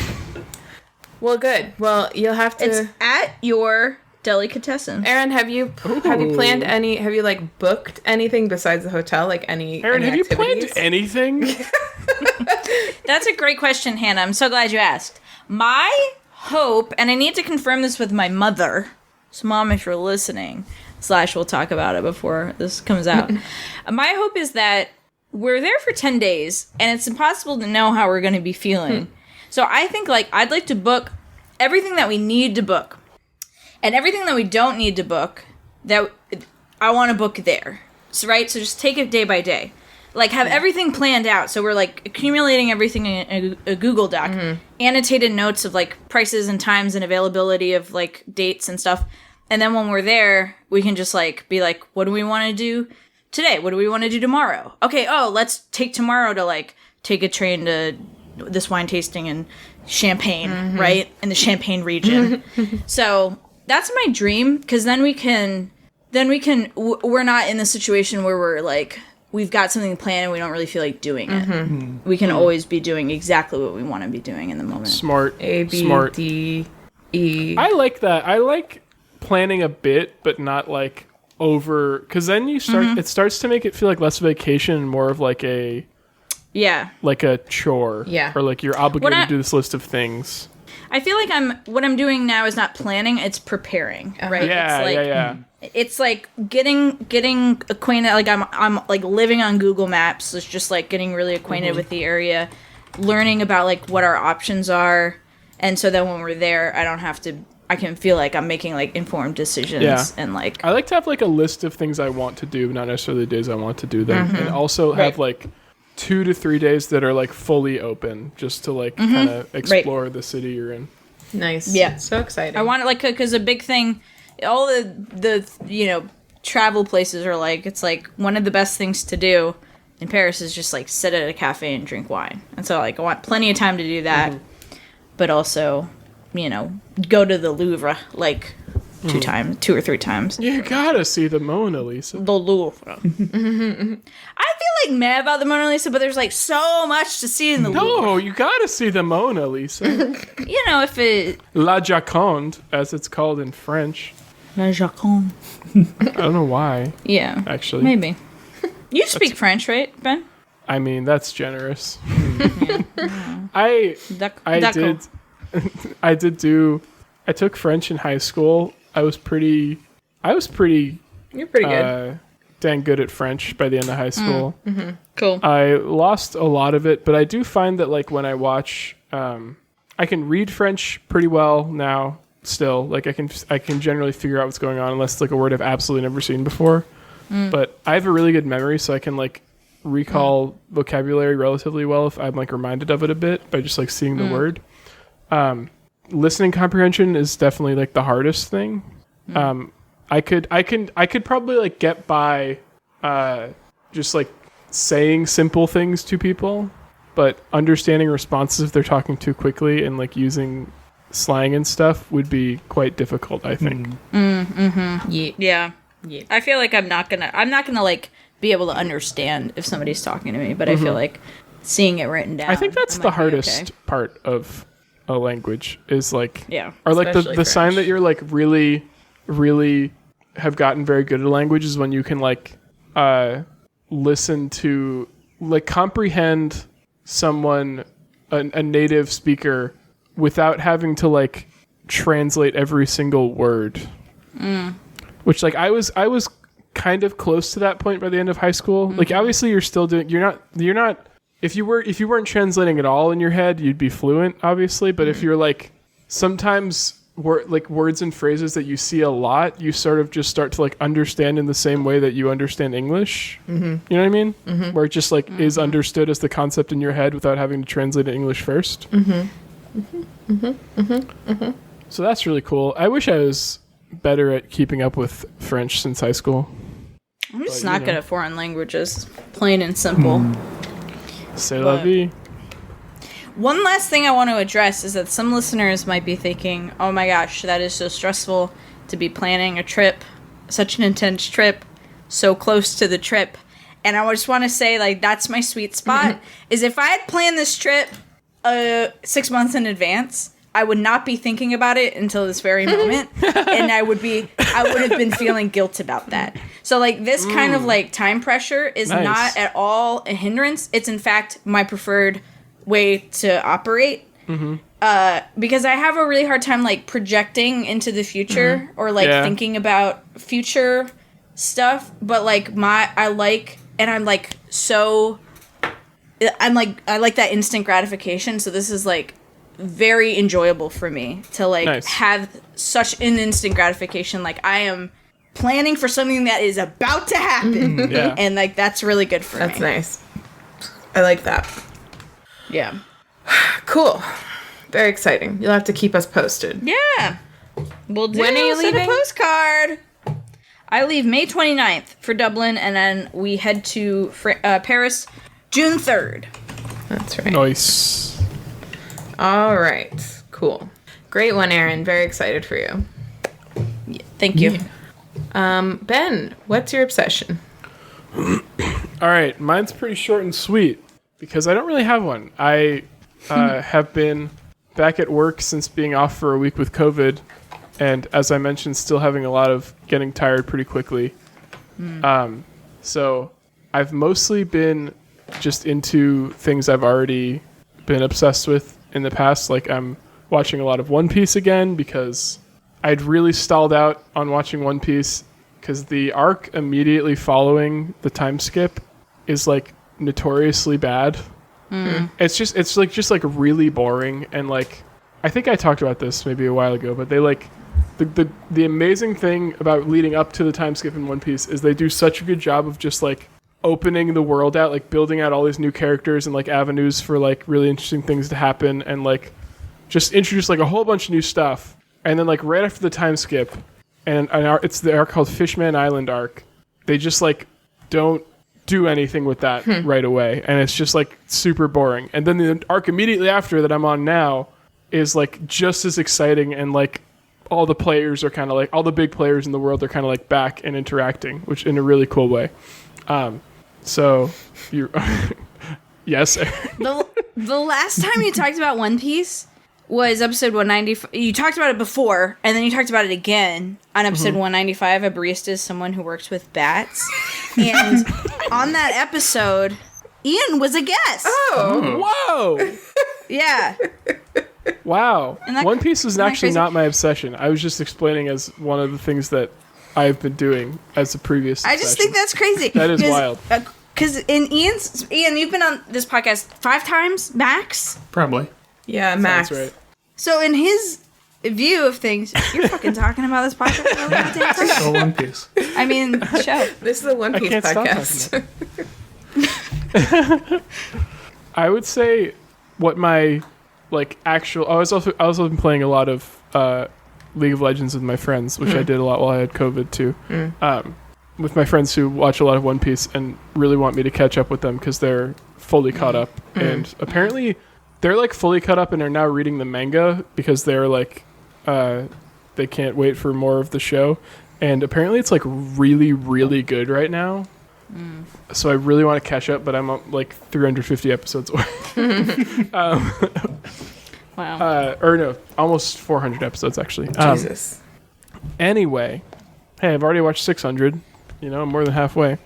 Well, good. Well, you'll have to. It's at your delicatessen. Erin, have you planned any? Have you like booked anything besides the hotel? Like any? Erin, any have you planned activities? anything? That's a great question, Hannah. I'm so glad you asked. My hope, and I need to confirm this with my mother. So, Mom, if you're listening, / we'll talk about it before this comes out. My hope is that we're there for 10 days, and it's impossible to know how we're going to be feeling. So I think, like, I'd like to book everything that we need to book. And everything that we don't need to book, that I want to book there. So, right? So just take it day by day. Like, have everything planned out. So we're, like, accumulating everything in a Google Doc. Annotated notes of, like, prices and times and availability of, like, dates and stuff. And then when we're there, we can just, like, be like, what do we want to do today? What do we want to do tomorrow? Okay, let's take tomorrow to, like, take a train to this wine tasting in Champagne, right? In the Champagne region. So that's my dream, because then we can we're not in the situation where we're like, we've got something planned and we don't really feel like doing it. We can always be doing exactly what we want to be doing in the moment. Smart. A, B, Smart. D, E. I like that. I like planning a bit, but not like over, because then you start. It starts to make it feel like less vacation and more of like a chore. Yeah. Or like you're obligated What I- to do this list of things. I feel like what I'm doing now is not planning, it's preparing, right? Yeah, it's like, yeah. It's like getting acquainted. Like I'm like living on Google Maps. So it's just like getting really acquainted with the area, learning about like what our options are, and so then when we're there, I can feel like I'm making like informed decisions. Yeah. And like I like to have like a list of things I want to do, not necessarily the days I want to do them, and also have like 2 to 3 days that are like fully open, just to like kind of explore the city you're in. Nice. Yeah. So exciting. I want it like, because a big thing, all the travel places are like, it's like one of the best things to do in Paris is just like sit at a cafe and drink wine. And so like I want plenty of time to do that, but also, go to the Louvre like 2 or 3 times. You gotta see the Mona Lisa. The Louvre. I feel like mad about the Mona Lisa, but there's like so much to see in the Louvre. No, you gotta see the Mona Lisa. If it... La Joconde, as it's called in French. La Joconde. I don't know why, Yeah. actually. Maybe. You speak French, right, Ben? I mean, that's generous. I D'accord. I took French in high school. I was pretty You're pretty good. dang good at French by the end of high school. Cool. I lost a lot of it, but I do find that like when I watch, I can read French pretty well now. Still, like I can generally figure out what's going on, unless it's like a word I've absolutely never seen before. But I have a really good memory, so I can like recall vocabulary relatively well if I'm like reminded of it a bit by just like seeing the word. Listening comprehension is definitely like the hardest thing. I could probably like get by just like saying simple things to people, but understanding responses if they're talking too quickly and like using slang and stuff would be quite difficult, I think. Yeah. I feel like I'm not gonna like be able to understand if somebody's talking to me, but I feel like seeing it written down. I think that's might the be hardest okay. part of a language is like, Yeah. or like Especially the sign French. that you're like really, really have gotten very good at a language is when you can like listen to, like comprehend someone, a native speaker, without having to like translate every single word. which like I was kind of close to that point by the end of high school. Like obviously you're still doing, you're not, if you weren't translating at all in your head, you'd be fluent, obviously. But if you're like, sometimes words and phrases that you see a lot, you sort of just start to like understand in the same way that you understand English. You know what I mean? Where it just like is understood as the concept in your head without having to translate it English first. So that's really cool. I wish I was better at keeping up with French since high school. I'm just not good at foreign languages, plain and simple. C'est la vie. One last thing I want to address is that some listeners might be thinking, oh my gosh, that is so stressful to be planning a trip, such an intense trip, so close to the trip. And I just want to say, like, that's my sweet spot, is if I had planned this trip 6 months in advance, I would not be thinking about it until this very moment, and I would have been feeling guilt about that. So, like, this kind of, like, time pressure is not at all a hindrance. It's, in fact, my preferred way to operate. Because I have a really hard time, like, projecting into the future or, like, thinking about future stuff. But, like, I like that instant gratification. So this is, like, very enjoyable for me to, like, have such an instant gratification. Like, I am planning for something that is about to happen. And, like, that's really good for me. That's nice. I like that. Yeah. Cool. Very exciting. You'll have to keep us posted. Yeah. We'll do. When are you send leaving? a postcard. I leave May 29th for Dublin, and then we head to Paris June 3rd. That's right. Nice. All right. Cool. Great one, Erin. Very excited for you. Yeah, thank you. Ben, what's your obsession? All right. Mine's pretty short and sweet because I don't really have one. I have been back at work since being off for a week with COVID. And as I mentioned, still having a lot of getting tired pretty quickly. So I've mostly been just into things I've already been obsessed with in the past. Like I'm watching a lot of One Piece again because I'd really stalled out on watching One Piece because the arc immediately following the time skip is like notoriously bad. It's like really boring, and like I think I talked about this maybe a while ago, but they like the amazing thing about leading up to the time skip in One Piece is they do such a good job of just like opening the world out, like building out all these new characters and like avenues for like really interesting things to happen, and like just introduce like a whole bunch of new stuff. And then like right after the time skip, and it's the arc called Fishman Island arc, they just like don't do anything with that right away, and it's just like super boring. And then the arc immediately after that I'm on now is like just as exciting, and like all the players are kind of like, all the big players in the world are kind of like back and interacting, which in a really cool way. So you yes. The last time you talked about One Piece was episode 195. You talked about it before, and then you talked about it again on episode 195. A barista is someone who works with bats. And on that episode, Ian was a guest. Oh. Whoa. Yeah. Wow. Isn't that One Piece was actually crazy? not my obsession. I was just explaining as one of the things that I've been doing as a previous I just think that's crazy. That is wild. Because Ian, you've been on this podcast 5 times, max? Probably. Yeah, Max. That's right. So in his view of things, you're fucking talking about this podcast all the goddamn time. So One Piece. I mean, show. This is the One Piece can't stop podcast. I would say what my like actual I was also been playing a lot of League of Legends with my friends, which I did a lot while I had COVID too. With my friends who watch a lot of One Piece and really want me to catch up with them because they're fully caught up, and apparently they're like fully caught up and are now reading the manga because they're like they can't wait for more of the show, and apparently it's like really really good right now. So I really want to catch up, but I'm like 350 episodes away. Wow. Or no, almost 400 episodes actually. Jesus. Anyway, hey, I've already watched 600. You know, I'm more than halfway.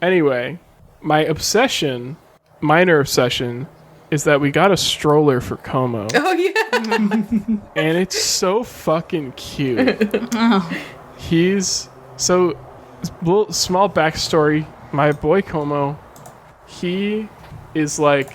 Anyway, my minor obsession, is that we got a stroller for Como. Oh yeah. And it's so fucking cute. He's so little small backstory. My boy Como, he is like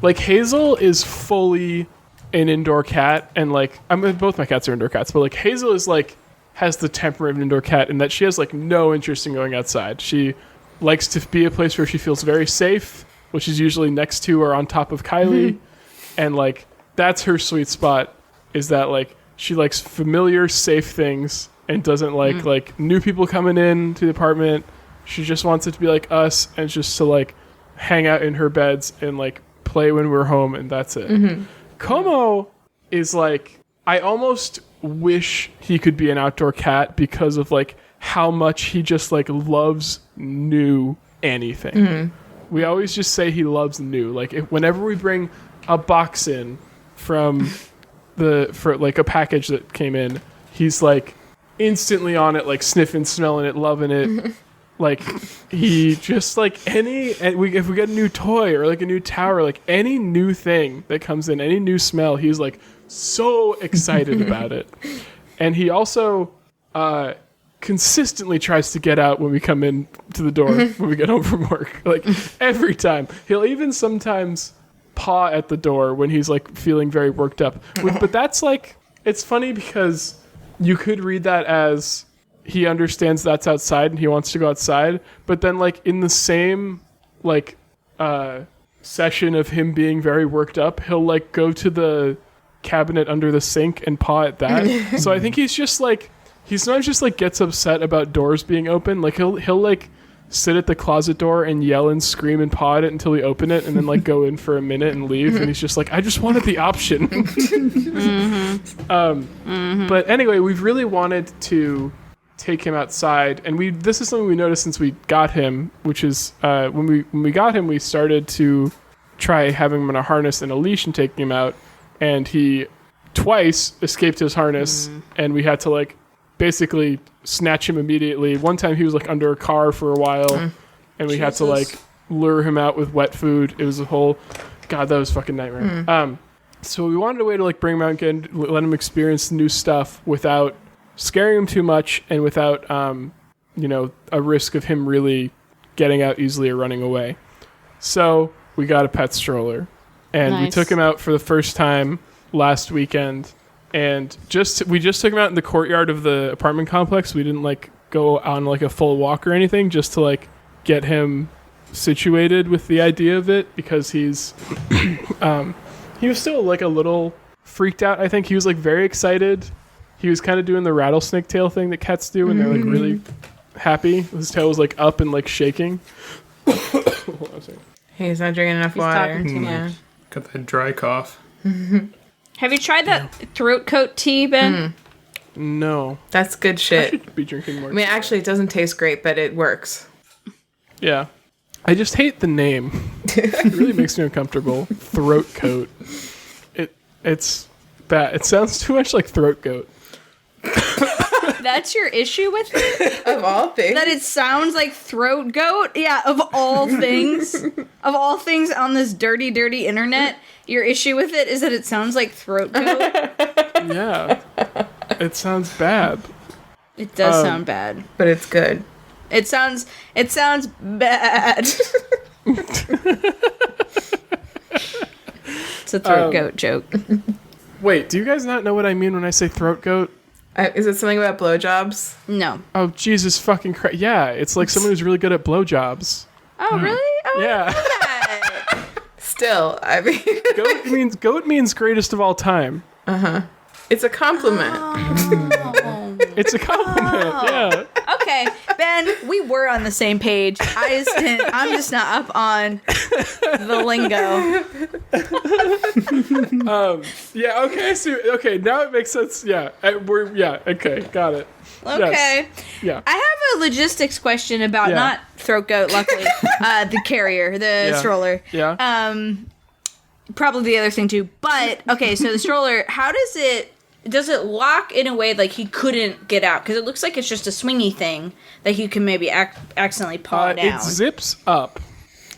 Hazel is fully an indoor cat, and like both my cats are indoor cats, but like Hazel is like has the temperament of an indoor cat in that she has like no interest in going outside. She likes to be a place where she feels very safe, which is usually next to or on top of Kylie, and like that's her sweet spot. Is that like she likes familiar, safe things and doesn't like new people coming in to the apartment. She just wants it to be like us and just to like hang out in her beds and like play when we're home, and that's it. Como is like, I almost wish he could be an outdoor cat because of like how much he just like loves new anything. We always just say he loves new. Like whenever we bring a box in for like a package that came in, he's like instantly on it, like sniffing, smelling it, loving it. Like he just like if we get a new toy or like a new tower, like any new thing that comes in, any new smell, he's like so excited about it. And he also consistently tries to get out when we come in to the door when we get home from work. Like every time. He'll even sometimes paw at the door when he's like feeling very worked up. But that's like, it's funny because you could read that as he understands that's outside and he wants to go outside, but then like in the same like session of him being very worked up, he'll like go to the cabinet under the sink and paw at that. So I think he's just like, he sometimes just like gets upset about doors being open. Like he'll like sit at the closet door and yell and scream and paw at it until we open it, and then like go in for a minute and leave. And he's just like, I just wanted the option. But anyway, we've really wanted to take him outside, and this is something we noticed since we got him, which is when we got him, we started to try having him on a harness and a leash and taking him out, and he twice escaped his harness, and we had to like basically snatch him immediately. One time he was like under a car for a while, and we had to like lure him out with wet food. It was a whole, God, that was a fucking nightmare. So we wanted a way to like bring him out and let him experience new stuff without scaring him too much and without a risk of him really getting out easily or running away. So we got a pet stroller, and we took him out for the first time last weekend, and we just took him out in the courtyard of the apartment complex. We didn't like go on like a full walk or anything, just to like get him situated with the idea of it, because he's he was still like a little freaked out. I think he was like very excited. He was kind of doing the rattlesnake tail thing that cats do when they're like really happy. His tail was like up and like shaking. Hold on a second. He's not drinking enough water. Talking too much. Got that dry cough. Have you tried that throat coat tea, Ben? No. That's good I shit. should be drinking more. I mean, actually, it doesn't taste great, but it works. Yeah. I just hate the name. It really makes me uncomfortable. Throat coat. It's bad. It sounds too much like throat goat. That's your issue with it? Of all things. That it sounds like throat goat? Yeah, of all things. Of all things on this dirty, dirty internet, your issue with it is that it sounds like throat goat? Yeah. It sounds bad. It does sound bad. But it's good. It sounds bad. It's a throat goat joke. Wait, do you guys not know what I mean when I say throat goat? Is it something about blowjobs? No. Oh, Jesus fucking Christ. Yeah, it's like someone who's really good at blowjobs. Oh, really? Oh, Yeah. that. Still, I mean... Goat means greatest of all time. It's a compliment. It's a compliment, yeah. Okay, Ben, we were on the same page. I'm just not up on the lingo. Yeah, okay, so, okay, now it makes sense. Yeah, okay, got it. Okay. Yes. Yeah. I have a logistics question about not throat goat, luckily. The carrier, the stroller. Yeah. Probably the other thing too. But okay, so the stroller, how does it lock in a way like he couldn't get out? Because it looks like it's just a swingy thing that you can maybe accidentally paw down. It zips up.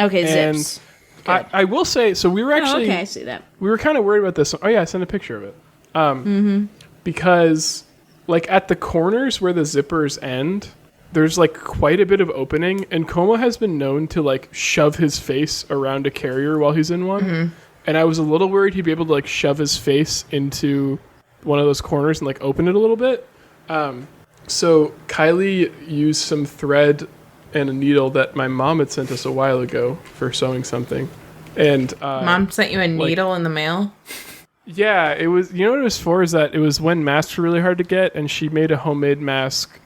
Okay, And zips. I will say, so we were actually, okay, I see that. we were kind of worried about this. Oh yeah, I sent a picture of it. Because like at the corners where the zippers end, there's like quite a bit of opening, and Como has been known to like shove his face around a carrier while he's in one. And I was a little worried he'd be able to like shove his face into one of those corners and like open it a little bit. So Kylie used some thread and a needle that my mom had sent us a while ago for sewing something. And Mom sent you a needle in the mail? yeah, it was, you know what it was for, is that it was when masks were really hard to get, and she made a homemade mask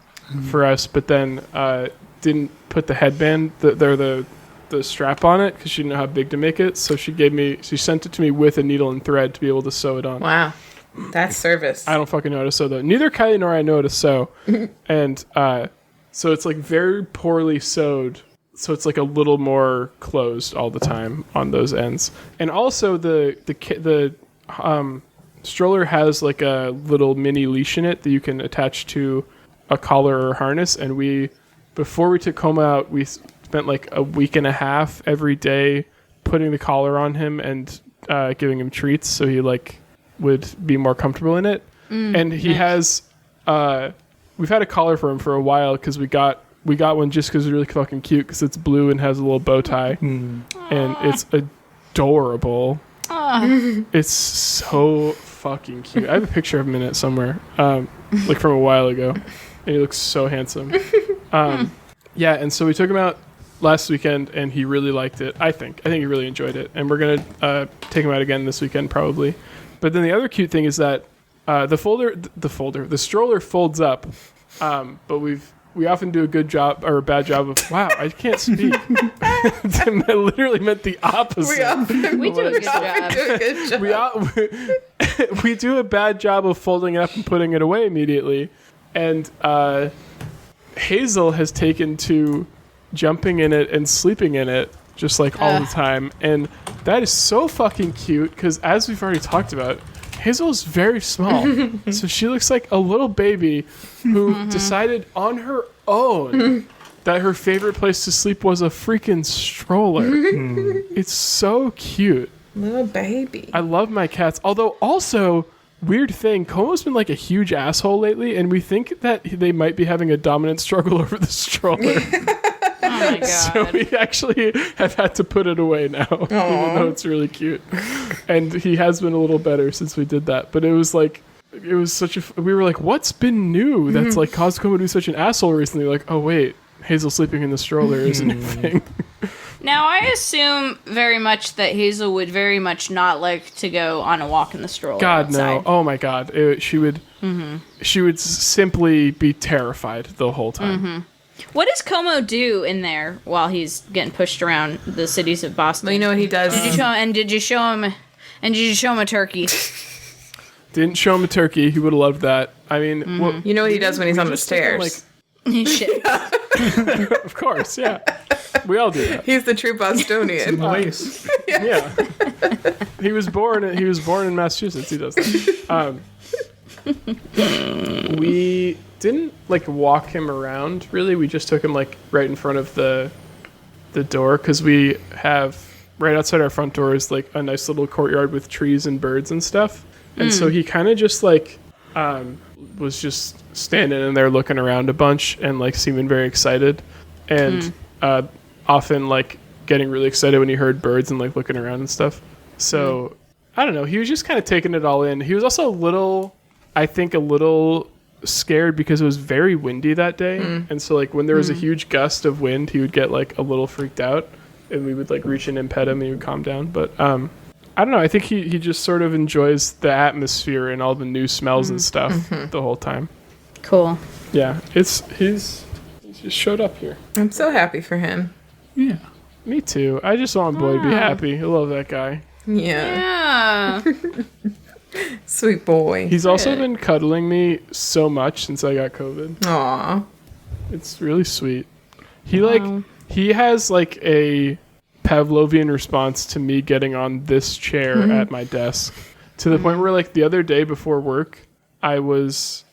for us, but then didn't put the headband, the strap on it, because she didn't know how big to make it. So she sent it to me with a needle and thread to be able to sew it on. Wow. That's service. I don't fucking know how to sew though. Neither Kylie nor I know how to sew. And so it's like very poorly sewed. So it's like a little more closed all the time on those ends. And also the stroller has like a little mini leash in it that you can attach to a collar or harness. And before we took Como out, we spent like a week and a half every day putting the collar on him and giving him treats so he like would be more comfortable in it. And he has we've had a collar for him for a while because we got one just because it's really fucking cute, because it's blue and has a little bow tie. And it's adorable. It's so fucking cute. I have a picture of him in it somewhere, like from a while ago, and he looks so handsome. Yeah, and so we took him out last weekend, and he really liked it. I think he really enjoyed it, and we're gonna take him out again this weekend probably. But then the other cute thing is that the stroller folds up, but we often do a good job or a bad job of, wow, I can't speak. I literally meant the opposite. We do a good job. We do a bad job of folding it up and putting it away immediately. And Hazel has taken to jumping in it and sleeping in it just like all the time. And that is so fucking cute because, as we've already talked about, Hazel is very small. So she looks like a little baby who decided on her own that her favorite place to sleep was a freaking stroller. It's so cute. Little baby. I love my cats. Although also, weird thing, Como's been like a huge asshole lately, and we think that they might be having a dominant struggle over the stroller. Oh my god. So we actually have had to put it away now, even though it's really cute. And he has been a little better since we did that. But it was such a, we were like, what's been new that's like caused Como to be such an asshole recently? Like, oh wait, Hazel sleeping in the stroller is a new thing. Now, I assume very much that Hazel would very much not like to go on a walk in the stroller. God, outside. no. Oh my God. She would simply be terrified the whole time. What does Como do in there while he's getting pushed around the cities of Boston? Well, you know what he does? Did you show him a turkey? Didn't show him a turkey. He would have loved that. I mean, well, You know what he does when he's on the stairs? Shit. Of course, yeah. We all do that. He's the true Bostonian. Nice. Yeah. He was born in Massachusetts. He does that. We didn't like walk him around really. We just took him like right in front of the door, because we have right outside our front door is like a nice little courtyard with trees and birds and stuff. And so he kind of just like was just standing in there looking around a bunch and like seeming very excited, and often like getting really excited when he heard birds and like looking around and stuff. So I don't know, he was just kind of taking it all in. He was also a little scared because it was very windy that day, and so like when there was a huge gust of wind, he would get like a little freaked out, and we would like reach in and pet him and he would calm down. But I don't know, I think he just sort of enjoys the atmosphere and all the new smells and stuff the whole time. Cool. Yeah, he's just showed up here. I'm so happy for him. Yeah. Me too. I just want Boy to be happy. I love that guy. Yeah. Yeah. Sweet boy. He's also been cuddling me so much since I got COVID. Aw. It's really sweet. He has like a Pavlovian response to me getting on this chair at my desk, to the point where like the other day before work, I was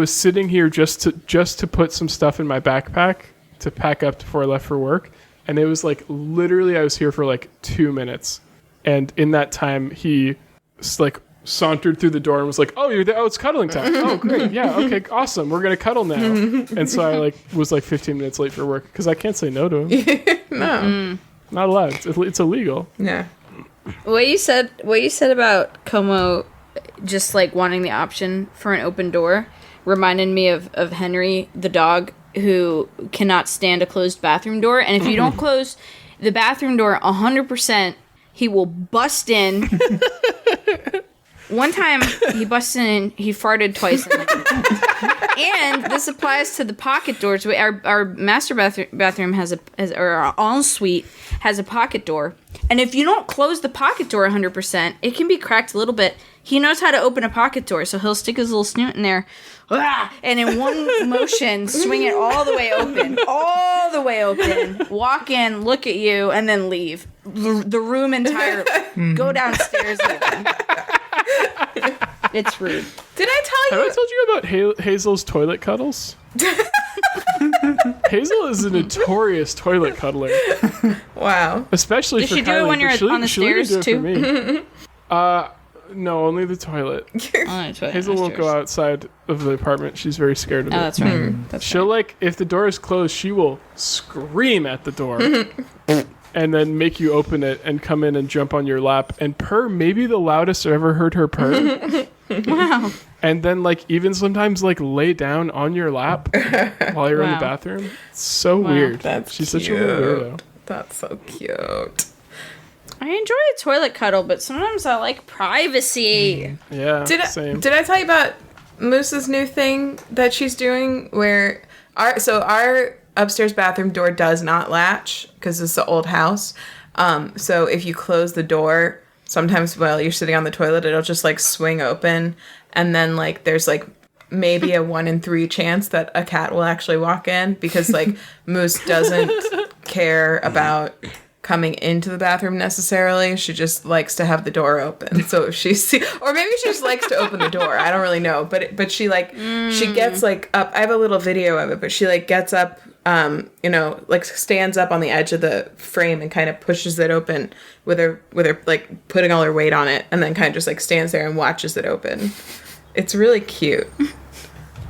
sitting here just to put some stuff in my backpack to pack up before I left for work, And it was like literally I was here for like 2 minutes, and in that time he like sauntered through the door and was like, "Oh, you're there. Oh, it's cuddling time. Oh, great. Yeah, okay, awesome. We're gonna cuddle now." And so I like was like 15 minutes late for work because I can't say no to him. No. Not allowed. It's illegal. Yeah. What you said about Como just like wanting the option for an open door reminded me of Henry the dog, who cannot stand a closed bathroom door, and if you don't close the bathroom door 100%, he will bust in. One time he busted in, he farted twice. And this applies to the pocket doors. Our master bathroom has or our ensuite has a pocket door. And if you don't close the pocket door 100%, it can be cracked a little bit. He knows how to open a pocket door, so he'll stick his little snoot in there, and in one motion, swing it all the way open, walk in, look at you, and then leave. The room entirely. Go downstairs. It's rude. Did I tell you? Have I told you about Hazel's toilet cuddles? Hazel is a notorious toilet cuddler. Wow. Especially Does for she do it when you're on the stairs too? No, only the toilet. Hazel Hazel won't go outside of the apartment. She's very scared of it. Oh, that's right. She'll like, if the door is closed, she will scream at the door and then make you open it and come in and jump on your lap and purr. Maybe the loudest I've ever heard her purr. Wow. And then like even sometimes like lay down on your lap while you're in the bathroom. It's so weird. She's such a weirdo. That's so cute. I enjoy a toilet cuddle, but sometimes I like privacy. Yeah, Did I tell you about Moose's new thing that she's doing where our upstairs bathroom door does not latch because it's an old house. So if you close the door, sometimes while you're sitting on the toilet, it'll just like swing open, and then like there's like maybe a 1 in 3 chance that a cat will actually walk in because like Moose doesn't care about coming into the bathroom necessarily. She just likes to have the door open. So if she or maybe she just likes to open the door. I don't really know. But she like she gets like up. I have a little video of it, but she like gets up, like stands up on the edge of the frame and kind of pushes it open with her like putting all her weight on it, and then kind of just like stands there and watches it open. It's really cute.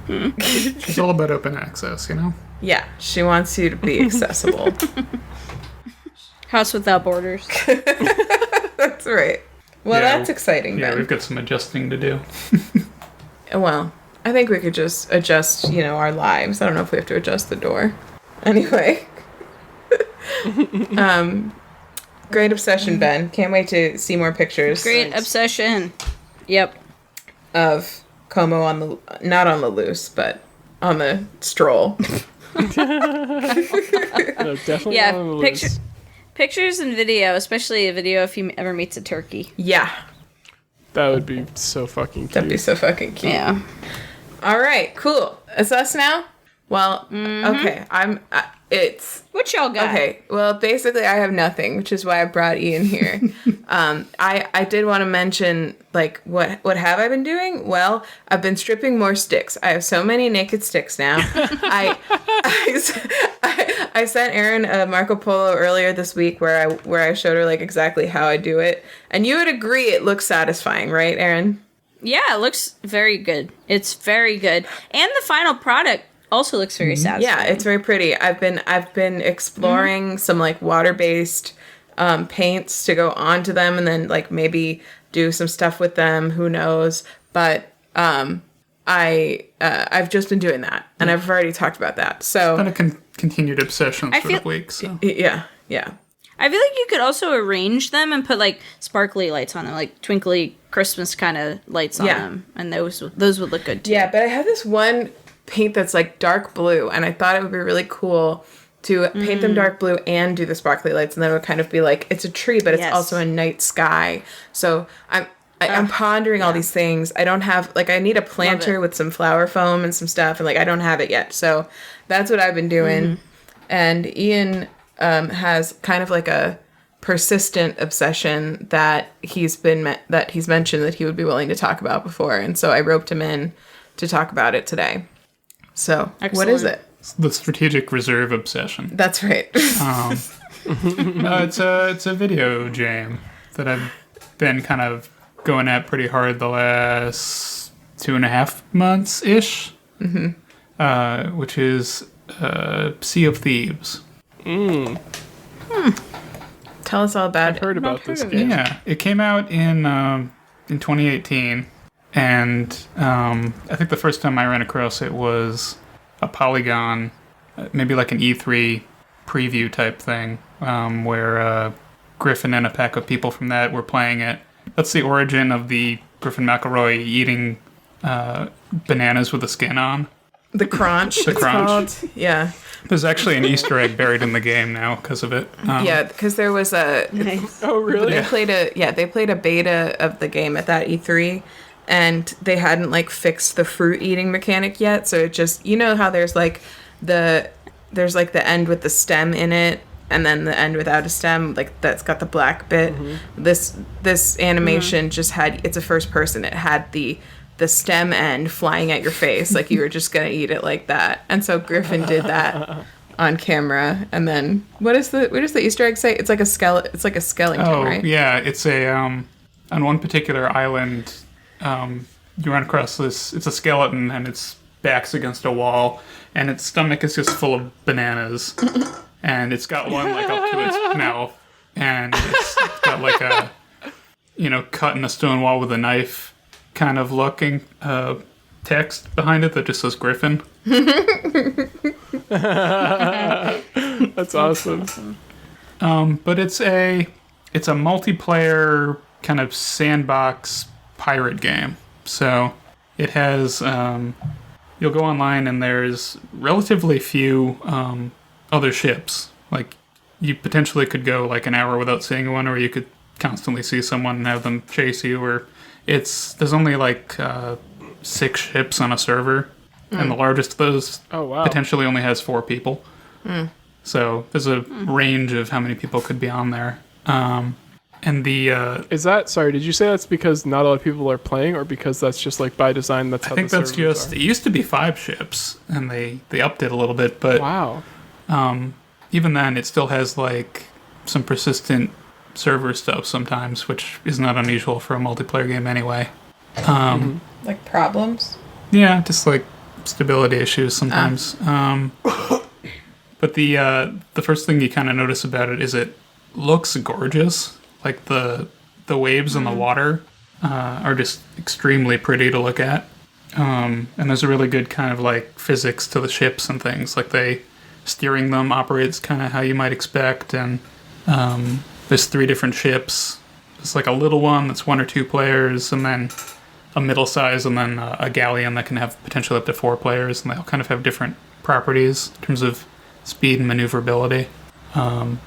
It's all about open access, you know? Yeah, she wants you to be accessible. House without borders. That's right. Well, Yeah. that's exciting, Yeah, Ben. we've got some adjusting to do. Well, I think we could just adjust, our lives. I don't know if we have to adjust the door. Anyway. Great obsession, Ben. Can't wait to see more pictures. Great obsession. Yep. Of Como not on the loose, but on the stroll. No, definitely Yeah, not on the loose. pictures and video, especially a video if he ever meets a turkey. Yeah. That would be so fucking cute. That'd be so fucking cute. Yeah. All right, cool. It's us now? Well, okay. It's... What y'all got? Okay, well, basically, I have nothing, which is why I brought Ian here. I did want to mention, like, what have I been doing? Well, I've been stripping more sticks. I have so many naked sticks now. I sent Erin a Marco Polo earlier this week where I showed her, like, exactly how I do it. And you would agree it looks satisfying, right, Erin? Yeah, it looks very good. It's very good. And the final product also looks very satisfying. Yeah, it's very pretty. I've been exploring some like water-based paints to go onto them, and then like maybe do some stuff with them. Who knows? But I've just been doing that, and I've already talked about that. So Been a continued obsession for the week. So. yeah. I feel like you could also arrange them and put like sparkly lights on them, like twinkly Christmas kind of lights on them, and those would look good too. Yeah, but I have this one paint that's like dark blue, and I thought it would be really cool to paint them dark blue and do the sparkly lights, and then it would kind of be like it's a tree, but it's also a night sky. So I'm pondering all these things. I don't have I need a planter with some flower foam and some stuff, and like I don't have it yet. So that's what I've been doing. And Ian has kind of like a persistent obsession that he's mentioned that he would be willing to talk about before, and so I roped him in to talk about it today. So, What is it? The strategic reserve obsession. That's right. It's a video jam that I've been kind of going at pretty hard the last 2.5 months ish. Which is Sea of Thieves. Tell us all about I've heard about this of game. it. Yeah, it came out in 2018, and I think the first time I ran across it was a Polygon, maybe like an E3 preview type thing, where Griffin and a pack of people from that were playing it. That's the origin of the Griffin McElroy eating bananas with the skin on. The Crunch. The it's Crunch. called. Yeah. There's actually an Easter egg buried in the game now because of it. Yeah, because there was a Nice. Oh, really? they played a beta of the game at that E3, and they hadn't like fixed the fruit eating mechanic yet. So it just, you know how there's like the end with the stem in it, and then the end without a stem, like that's got the black bit. This animation just had, it's a first person. It had the stem end flying at your face, like you were just gonna eat it like that. And so Griffin did that on camera. And then what does the Easter egg say? It's like a skeleton, Oh, right? yeah, it's a on one particular island, you run across this. It's a skeleton, and its back's against a wall, and its stomach is just full of bananas, and it's got one like up to its mouth, and it's got like a cut in a stone wall with a knife kind of looking text behind it that just says Griffin. That's awesome. But it's a multiplayer kind of sandbox pirate game. So it has you'll go online and there's relatively few other ships. Like you potentially could go like an hour without seeing one, or you could constantly see someone and have them chase you, or there's only like 6 ships on a server, and the largest of those potentially only has 4 people. So there's a range of how many people could be on there. And the Is that, sorry, did you say that's because not a lot of people are playing, or because that's just like by design, that's how I think the that's servers just are? it used to be 5 ships, and they upped it a little bit, but Wow. even then it still has like some persistent server stuff sometimes, which is not unusual for a multiplayer game anyway. Like problems. Yeah, just like stability issues sometimes. But the first thing you kind of notice about it is it looks gorgeous. Like the waves in the water are just extremely pretty to look at. And there's a really good kind of like physics to the ships and things. Like steering them operates kind of how you might expect, and there's 3 different ships. There's like a little one that's 1 or 2 players, and then a middle size, and then a galleon that can have potentially up to 4 players, and they all kind of have different properties in terms of speed and maneuverability. And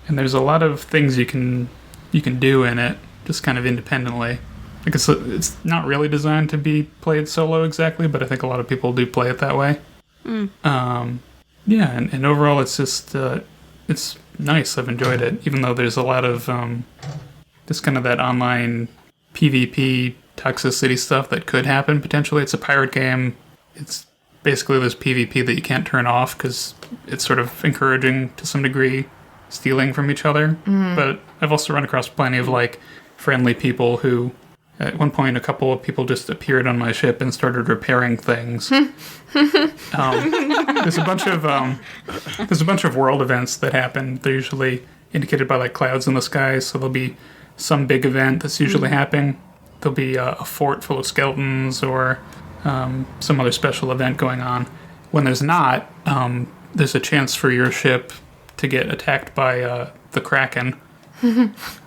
there's a lot of things you can do in it, just kind of independently. Like it's not really designed to be played solo exactly, but I think a lot of people do play it that way. Yeah, and overall it's just it's nice. I've enjoyed it, even though there's a lot of just kind of that online PvP toxicity stuff that could happen potentially. It's a pirate game. It's basically this PvP that you can't turn off because it's sort of encouraging to some degree stealing from each other. But I've also run across plenty of like friendly people who, at one point, a couple of people just appeared on my ship and started repairing things. There's a bunch of world events that happen. They're usually indicated by like clouds in the sky. So there'll be some big event that's usually happening. There'll be a fort full of skeletons or some other special event going on. When there's not, there's a chance for your ship to get attacked by the Kraken.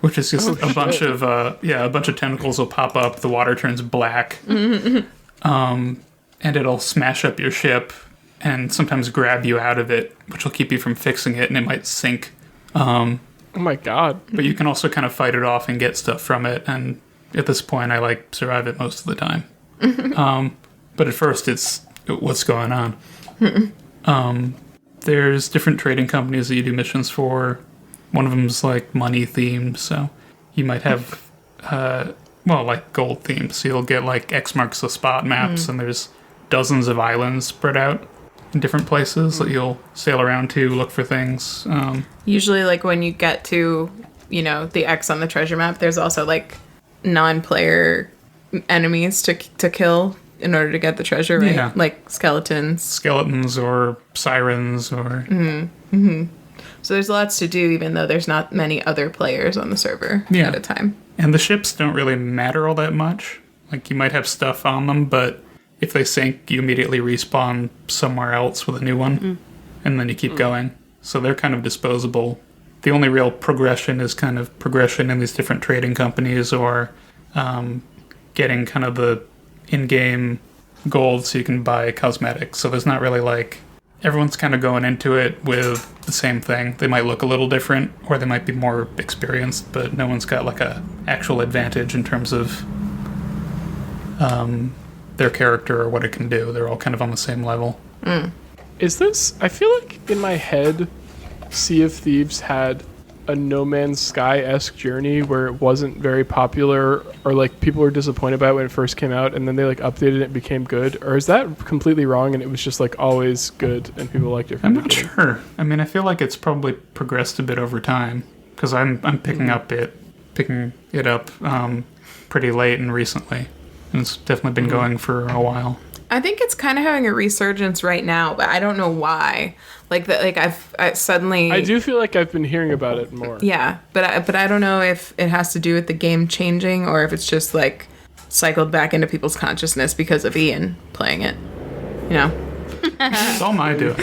Which is just a bunch of tentacles will pop up. The water turns black, and it'll smash up your ship, and sometimes grab you out of it, which will keep you from fixing it, and it might sink. Oh my god. But you can also kind of fight it off and get stuff from it, and at this point, I like survive it most of the time. But at first, it's what's going on. There's different trading companies that you do missions for. One of them's like money themed, so you might have, like gold themed. So you'll get like X marks the spot maps, and there's dozens of islands spread out. in different places that you'll sail around to look for things. Usually, like, when you get to, the X on the treasure map, there's also, like, non-player enemies to kill in order to get the treasure, right? Yeah. Like skeletons or sirens or... So there's lots to do, even though there's not many other players on the server at a time. And the ships don't really matter all that much. Like, you might have stuff on them, but if they sink, you immediately respawn somewhere else with a new one, and then you keep going. So they're kind of disposable. The only real progression is kind of progression in these different trading companies, or getting kind of the in-game gold so you can buy cosmetics. So there's not really like... Everyone's kind of going into it with the same thing. They might look a little different, or they might be more experienced, but no one's got like a actual advantage in terms of their character or what it can do. They're all kind of on the same level. Is this... I feel like in my head, Sea of Thieves had a No Man's Sky-esque journey where it wasn't very popular, or like people were disappointed by it when it first came out, and then they like updated it and became good? Or is that completely wrong and it was just like always good and people liked it from I'm the not beginning? sure. I mean, I feel like it's probably progressed a bit over time, because I'm picking it up pretty late and recently, and it's definitely been going for a while. I think it's kind of having a resurgence right now, but I don't know why. I suddenly... I do feel like I've been hearing about it more. Yeah, but I don't know if it has to do with the game changing, or if it's just like cycled back into people's consciousness because of Ian playing it. It's all my doing.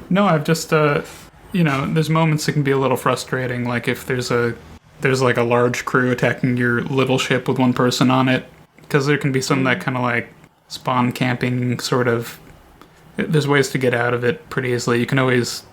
No, I've just there's moments that can be a little frustrating, like if there's like a large crew attacking your little ship with one person on it, because there can be some that kind of like spawn camping sort of... There's ways to get out of it pretty easily. You can always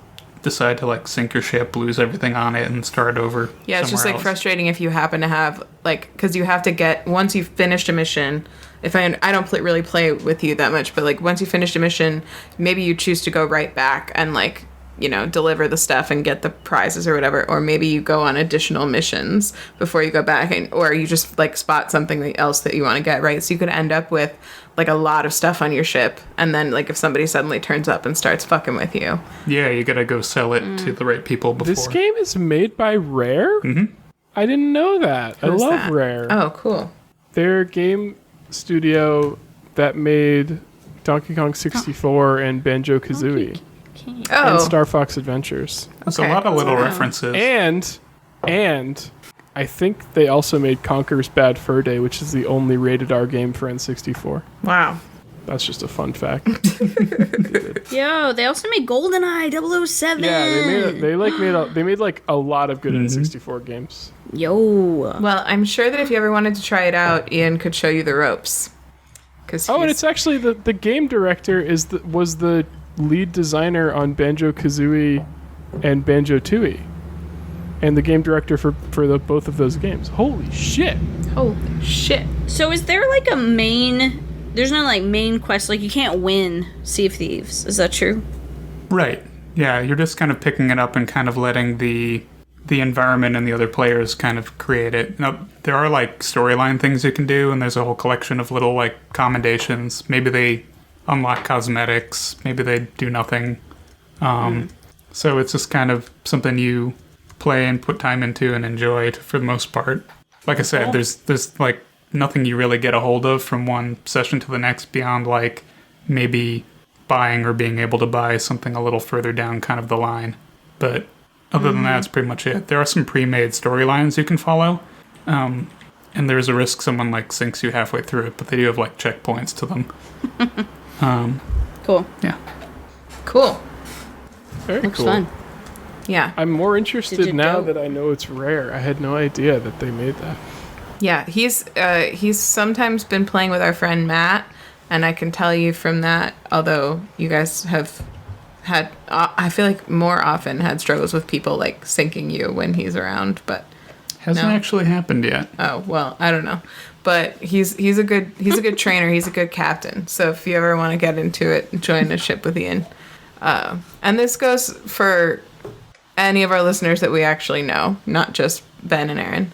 decide to like sink your ship, lose everything on it, and start over. Yeah, it's just like else. frustrating if you happen to have like, because you have to get, once you've finished a mission. If I don't really play with you that much, but like once you finish a mission, maybe you choose to go right back and like, deliver the stuff and get the prizes or whatever, or maybe you go on additional missions before you go back, or you just like spot something else that you want to get, right? So you could end up with like a lot of stuff on your ship, and then like if somebody suddenly turns up and starts fucking with you, yeah, you gotta go sell it to the right people before. This game is made by Rare? Mm-hmm. I didn't know that. I Who's love that? Rare. Oh, cool. Their game studio that made Donkey Kong 64 and Banjo-Kazooie and Oh, Star Fox Adventures. There's a okay. lot of little Wow. references. And I think they also made Conker's Bad Fur Day, which is the only rated R game for N64. wow. That's just a fun fact. Yo, they also made GoldenEye 007. Yeah, they made like a lot of good N64 games. Yo. Well, I'm sure that if you ever wanted to try it out, Ian could show you the ropes. And it's actually the game director was the lead designer on Banjo-Kazooie and Banjo-Tooie, and the game director for both of those games. Holy shit! Holy shit. So is there like a main... There's no like main quest, like you can't win Sea of Thieves. Is that true? Right. Yeah, you're just kind of picking it up and kind of letting the environment and the other players kind of create it. Now, there are like storyline things you can do, and there's a whole collection of little like commendations. Maybe they unlock cosmetics, maybe they do nothing. So it's just kind of something you play and put time into and enjoy for the most part. Like I said, there's like nothing you really get a hold of from one session to the next beyond like maybe buying or being able to buy something a little further down kind of the line. But other than that, it's pretty much it. There are some pre-made storylines you can follow, and there's a risk someone like sinks you halfway through it, but they do have like checkpoints to them. Cool. Yeah. Cool. Very Looks cool. fun. Yeah. I'm more interested Did you now go- that I know it's Rare. I had no idea that they made that. Yeah, he's sometimes been playing with our friend Matt, and I can tell you from that, although you guys have had, I feel like more often had struggles with people like sinking you when he's around, but Hasn't No. actually happened yet. oh well, I don't know. But he's a good trainer. He's a good captain. So if you ever want to get into it, join a ship with Ian. And this goes for any of our listeners that we actually know, not just Ben and Erin.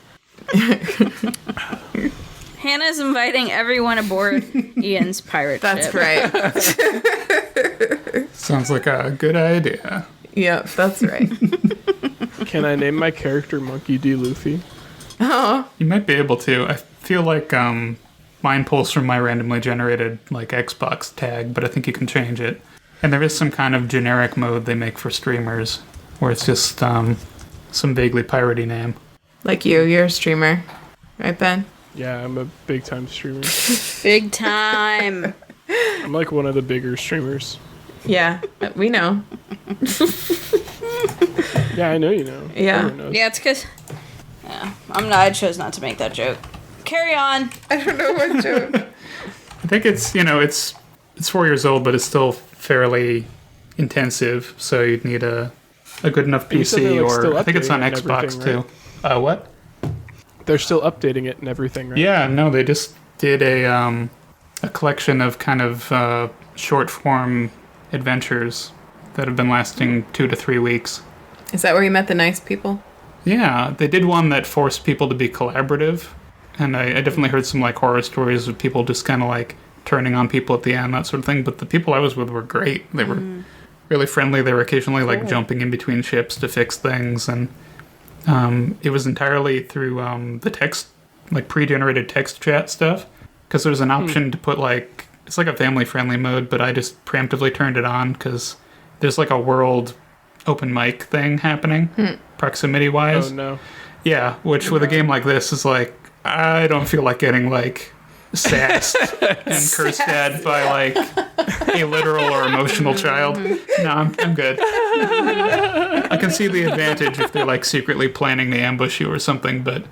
Hannah's inviting everyone aboard. Ian's pirate That's ship. right. Sounds like a good idea. Yep, that's right. Can I name my character Monkey D. Luffy? Oh, You might be able to. I feel like mine pulls from my randomly generated like Xbox tag, but I think you can change it. And there is some kind of generic mode they make for streamers where it's just some vaguely piratey name. like you're a streamer, right, Ben? Yeah, I'm a big time streamer. Big time. I'm like one of the bigger streamers. Yeah, we know. Yeah, I know you know. Yeah. Everyone knows. Yeah, it's because... Yeah, I chose not to make that joke. Carry on. I don't know what joke. I think it's, it's 4 years old, but it's still fairly intensive, so you'd need a good enough You said PC, they're, like, still or I think it's on updating it and Xbox everything, too. What? They're still updating it and everything, right? Yeah, no, they just did a collection of kind of short form adventures that have been lasting 2 to 3 weeks. Is that where you met the nice people? Yeah, they did one that forced people to be collaborative, and I definitely heard some like horror stories of people just kind of like turning on people at the end, that sort of thing. But the people I was with were great. They were really friendly. They were occasionally like jumping in between ships to fix things, and it was entirely through the text, like pre-generated text chat stuff, because there's an option to put like, it's like a family-friendly mode, but I just preemptively turned it on because there's like a world open mic thing happening, proximity-wise. Oh, no. Yeah, which with a game like this is like, I don't feel like getting like sassed and cursed at by like a literal or emotional child. No, I'm good. I can see the advantage if they're like secretly planning to ambush you or something, but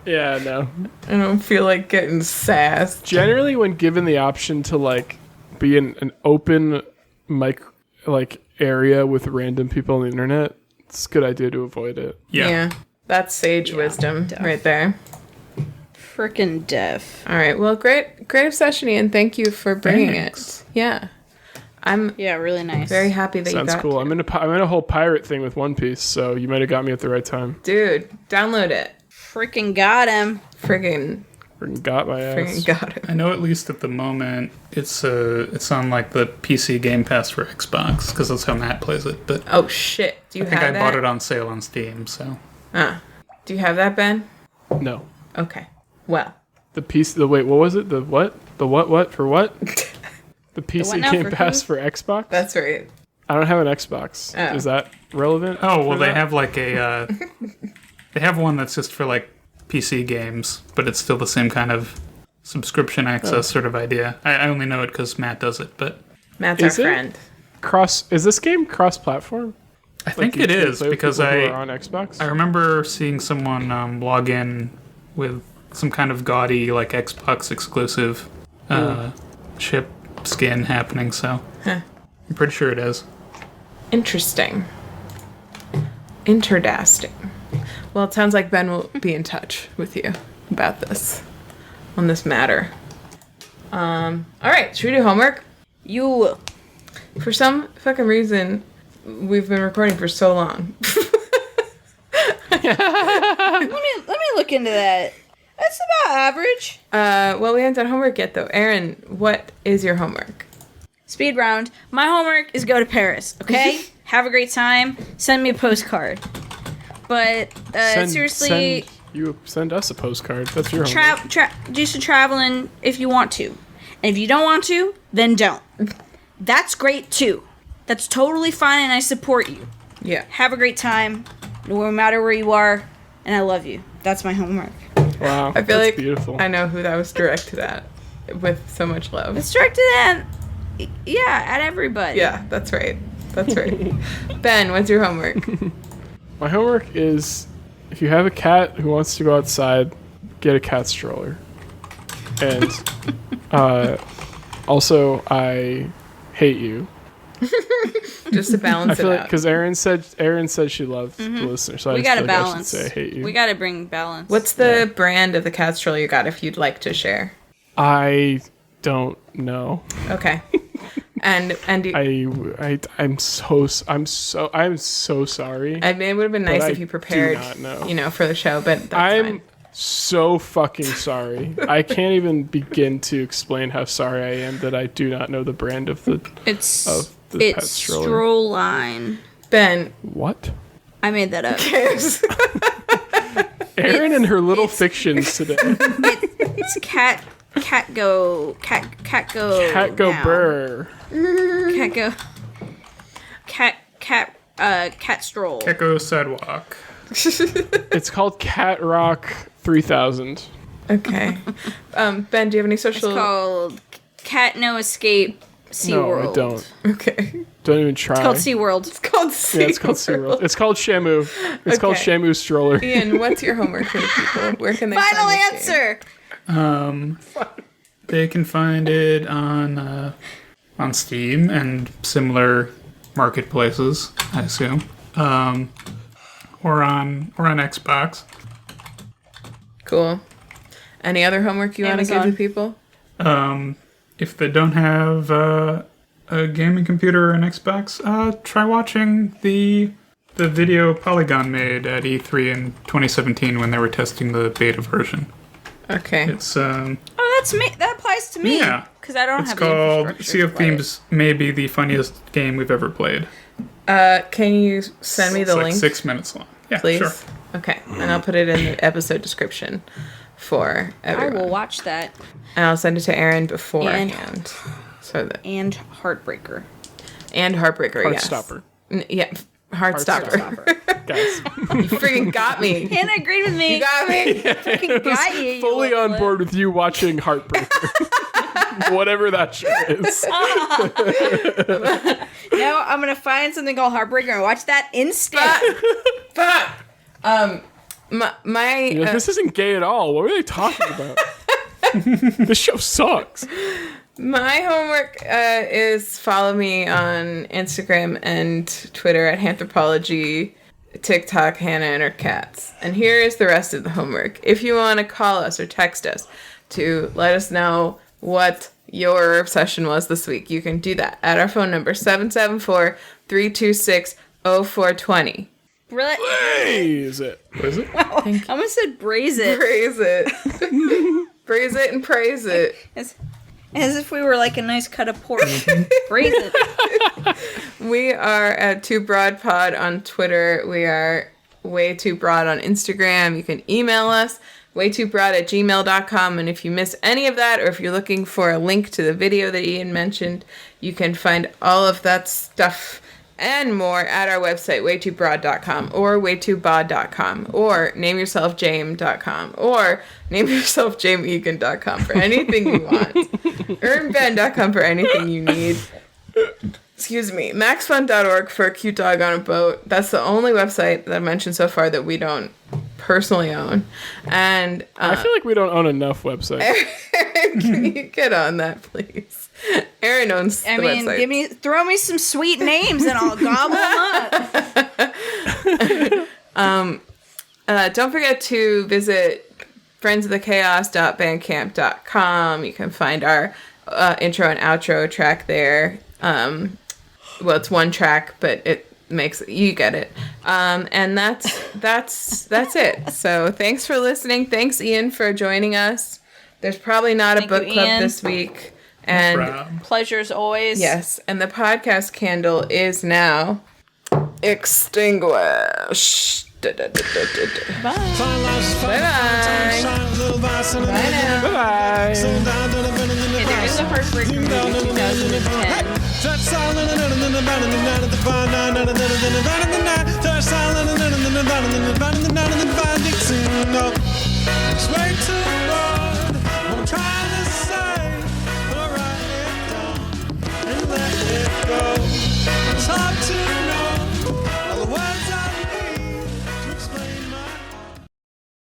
Yeah, no. I don't feel like getting sassed. Generally, when given the option to like be in an open mic like area with random people on the internet, it's a good idea to avoid it. yeah. That's sage wisdom right there. Frickin' deaf. All right. Well, great obsession, Ian. Thank you for bringing Thanks. it. Yeah. I'm Yeah, really nice. very happy that you Sounds got cool. to. I'm in a whole pirate thing with One Piece, so you might have got me at the right time. Dude, download it. Frickin' got him. Friggin' Freaking got my ass. got it. I know at least at the moment it's on like the PC Game Pass for Xbox because that's how Matt plays it. But Oh, shit. Do you I think have I that? bought it on sale on Steam, so Do you have that, Ben? No. Okay. Well, Wait, what was it? The what? The what for what? The PC what now Game for Pass who? for Xbox? that's right. I don't have an Xbox. Oh. Is that relevant? oh well, for they that? have like a they have one that's just for like PC games, but it's still the same kind of subscription access sort of idea. I only know it because Matt does it, but Matt's Is our it? friend. Is this game cross-platform? I think you it can is play with because people who I are on Xbox. I remember seeing someone log in with some kind of gaudy like Xbox exclusive chip skin happening, so I'm pretty sure it is. Interesting. Interdasting. Well, it sounds like Ben will be in touch with you about this, on this matter. All right, should we do homework? You. For some fucking reason, we've been recording for so long. Let me look into that. That's about average. Well, we haven't done homework yet, though. Erin, what is your homework? Speed round. My homework is go to Paris, okay? Have a great time. Send me a postcard. But seriously, Send us a postcard. That's your homework. do some traveling if you want to. And if you don't want to, then don't. That's great too. That's totally fine and I support you. Yeah. Have a great time, no matter where you are, and I love you. That's my homework. Wow, I feel that's like beautiful. I know who that was directed at with so much love. It's directed at, at everybody. Yeah, that's right. That's right. Ben, what's your homework? My homework is, if you have a cat who wants to go outside, get a cat stroller. And also, I hate you. Just to balance I feel it like out. because Erin said she loved the listener, so I We just gotta feel like I should balance. say I hate you. We gotta bring balance. What's the brand of the cat stroller you got if you'd like to share? I don't know. Okay. And I'm so sorry. I mean, it would have been nice I if you prepared, do not know. for the show, but that's I'm fine. so fucking sorry. I can't even begin to explain how sorry I am that I do not know the brand of the It's pet stroller. Strollline. Ben. What? I made that up. Erin and her little fictions today. It's cat go Cat now. burr. Cat stroll. Echo Sidewalk. It's called Cat Rock 3000. Okay. Ben, do you have any It's social? called Cat No Escape SeaWorld. No, I don't. Okay. Don't even try. It's called SeaWorld. It's called SeaWorld. Yeah, it's called SeaWorld. It's called Shamu. It's called Okay. Shamu Stroller. Ian, what's your homework for the people? Where can they Final find this game? answer. They can find it on Steam and similar marketplaces, I assume, or on Xbox. Cool. Any other homework you want to give Amazon. the people? If they don't have a gaming computer or an Xbox, try watching the video Polygon made at E3 in 2017 when they were testing the beta version. Okay. It's Oh, that's me. That applies to me. Yeah. Because I don't it's have the called infrastructure Sea of to play it. Thieves, maybe the funniest game we've ever played. Can you send me the It's like link, 6 minutes long. Yeah, please? sure. Okay. And I'll put it in the episode description for I everyone. will watch that. And I'll send it to Erin beforehand. So that And Heartbreaker. and Heartbreaker, yes. Heartstopper. Yeah. Heartstopper. Guys. You freaking got me. Hannah agreed with me. You got me. Fucking got you. Fully you on little- board with you watching Heartbreaker. Whatever that shit is. Now I'm gonna find something called Heartbreaker and watch that instant. But my You're like, this isn't gay at all. What were they talking about? This show sucks. my homework is follow me on Instagram and Twitter at Anthropology, TikTok, Hannah and her cats. And here is the rest of the homework. If you want to call us or text us to let us know what your obsession was this week, you can do that at our phone number 774-326-0420. Really? Praise it. What is it? I almost said braise it. Praise it. Praise it and praise it. As if we were like a nice cut of pork. Braise it. We are at Too Broad Pod on Twitter. We are WayTooBroad on Instagram. You can email us, WayTooBroad@gmail.com. And if you miss any of that, or if you're looking for a link to the video that Ian mentioned, you can find all of that stuff and more at our website, WayTooBroad.com or WayTooBod.com or NameYourselfJame.com or NameYourselfJameEgan.com for anything you want. EarnBen.com for anything you need. Excuse me. MaxFun.org for a cute dog on a boat. That's the only website that I've mentioned so far that we don't personally own. And I feel like we don't own enough websites. Erin, can you get on that, please? Erin owns the website. Throw me some sweet names and I'll gobble them up. Don't forget to visit friendsofthechaos.bandcamp.com. You can find our intro and outro track there. Well, it's one track, but it makes you get it. And that's it. So thanks for listening. Thanks, Ian, for joining us. There's probably not a book club Ian. this week. And Rob. Pleasures always. yes, and the podcast candle is now extinguished. Fine life's fun, Bye-bye. shine a little vice and a Bye now. Bye. There is a Heartbreaker movie 2010. Touch silent and the divine touch silent and the divine Dixie. No, it's way too long.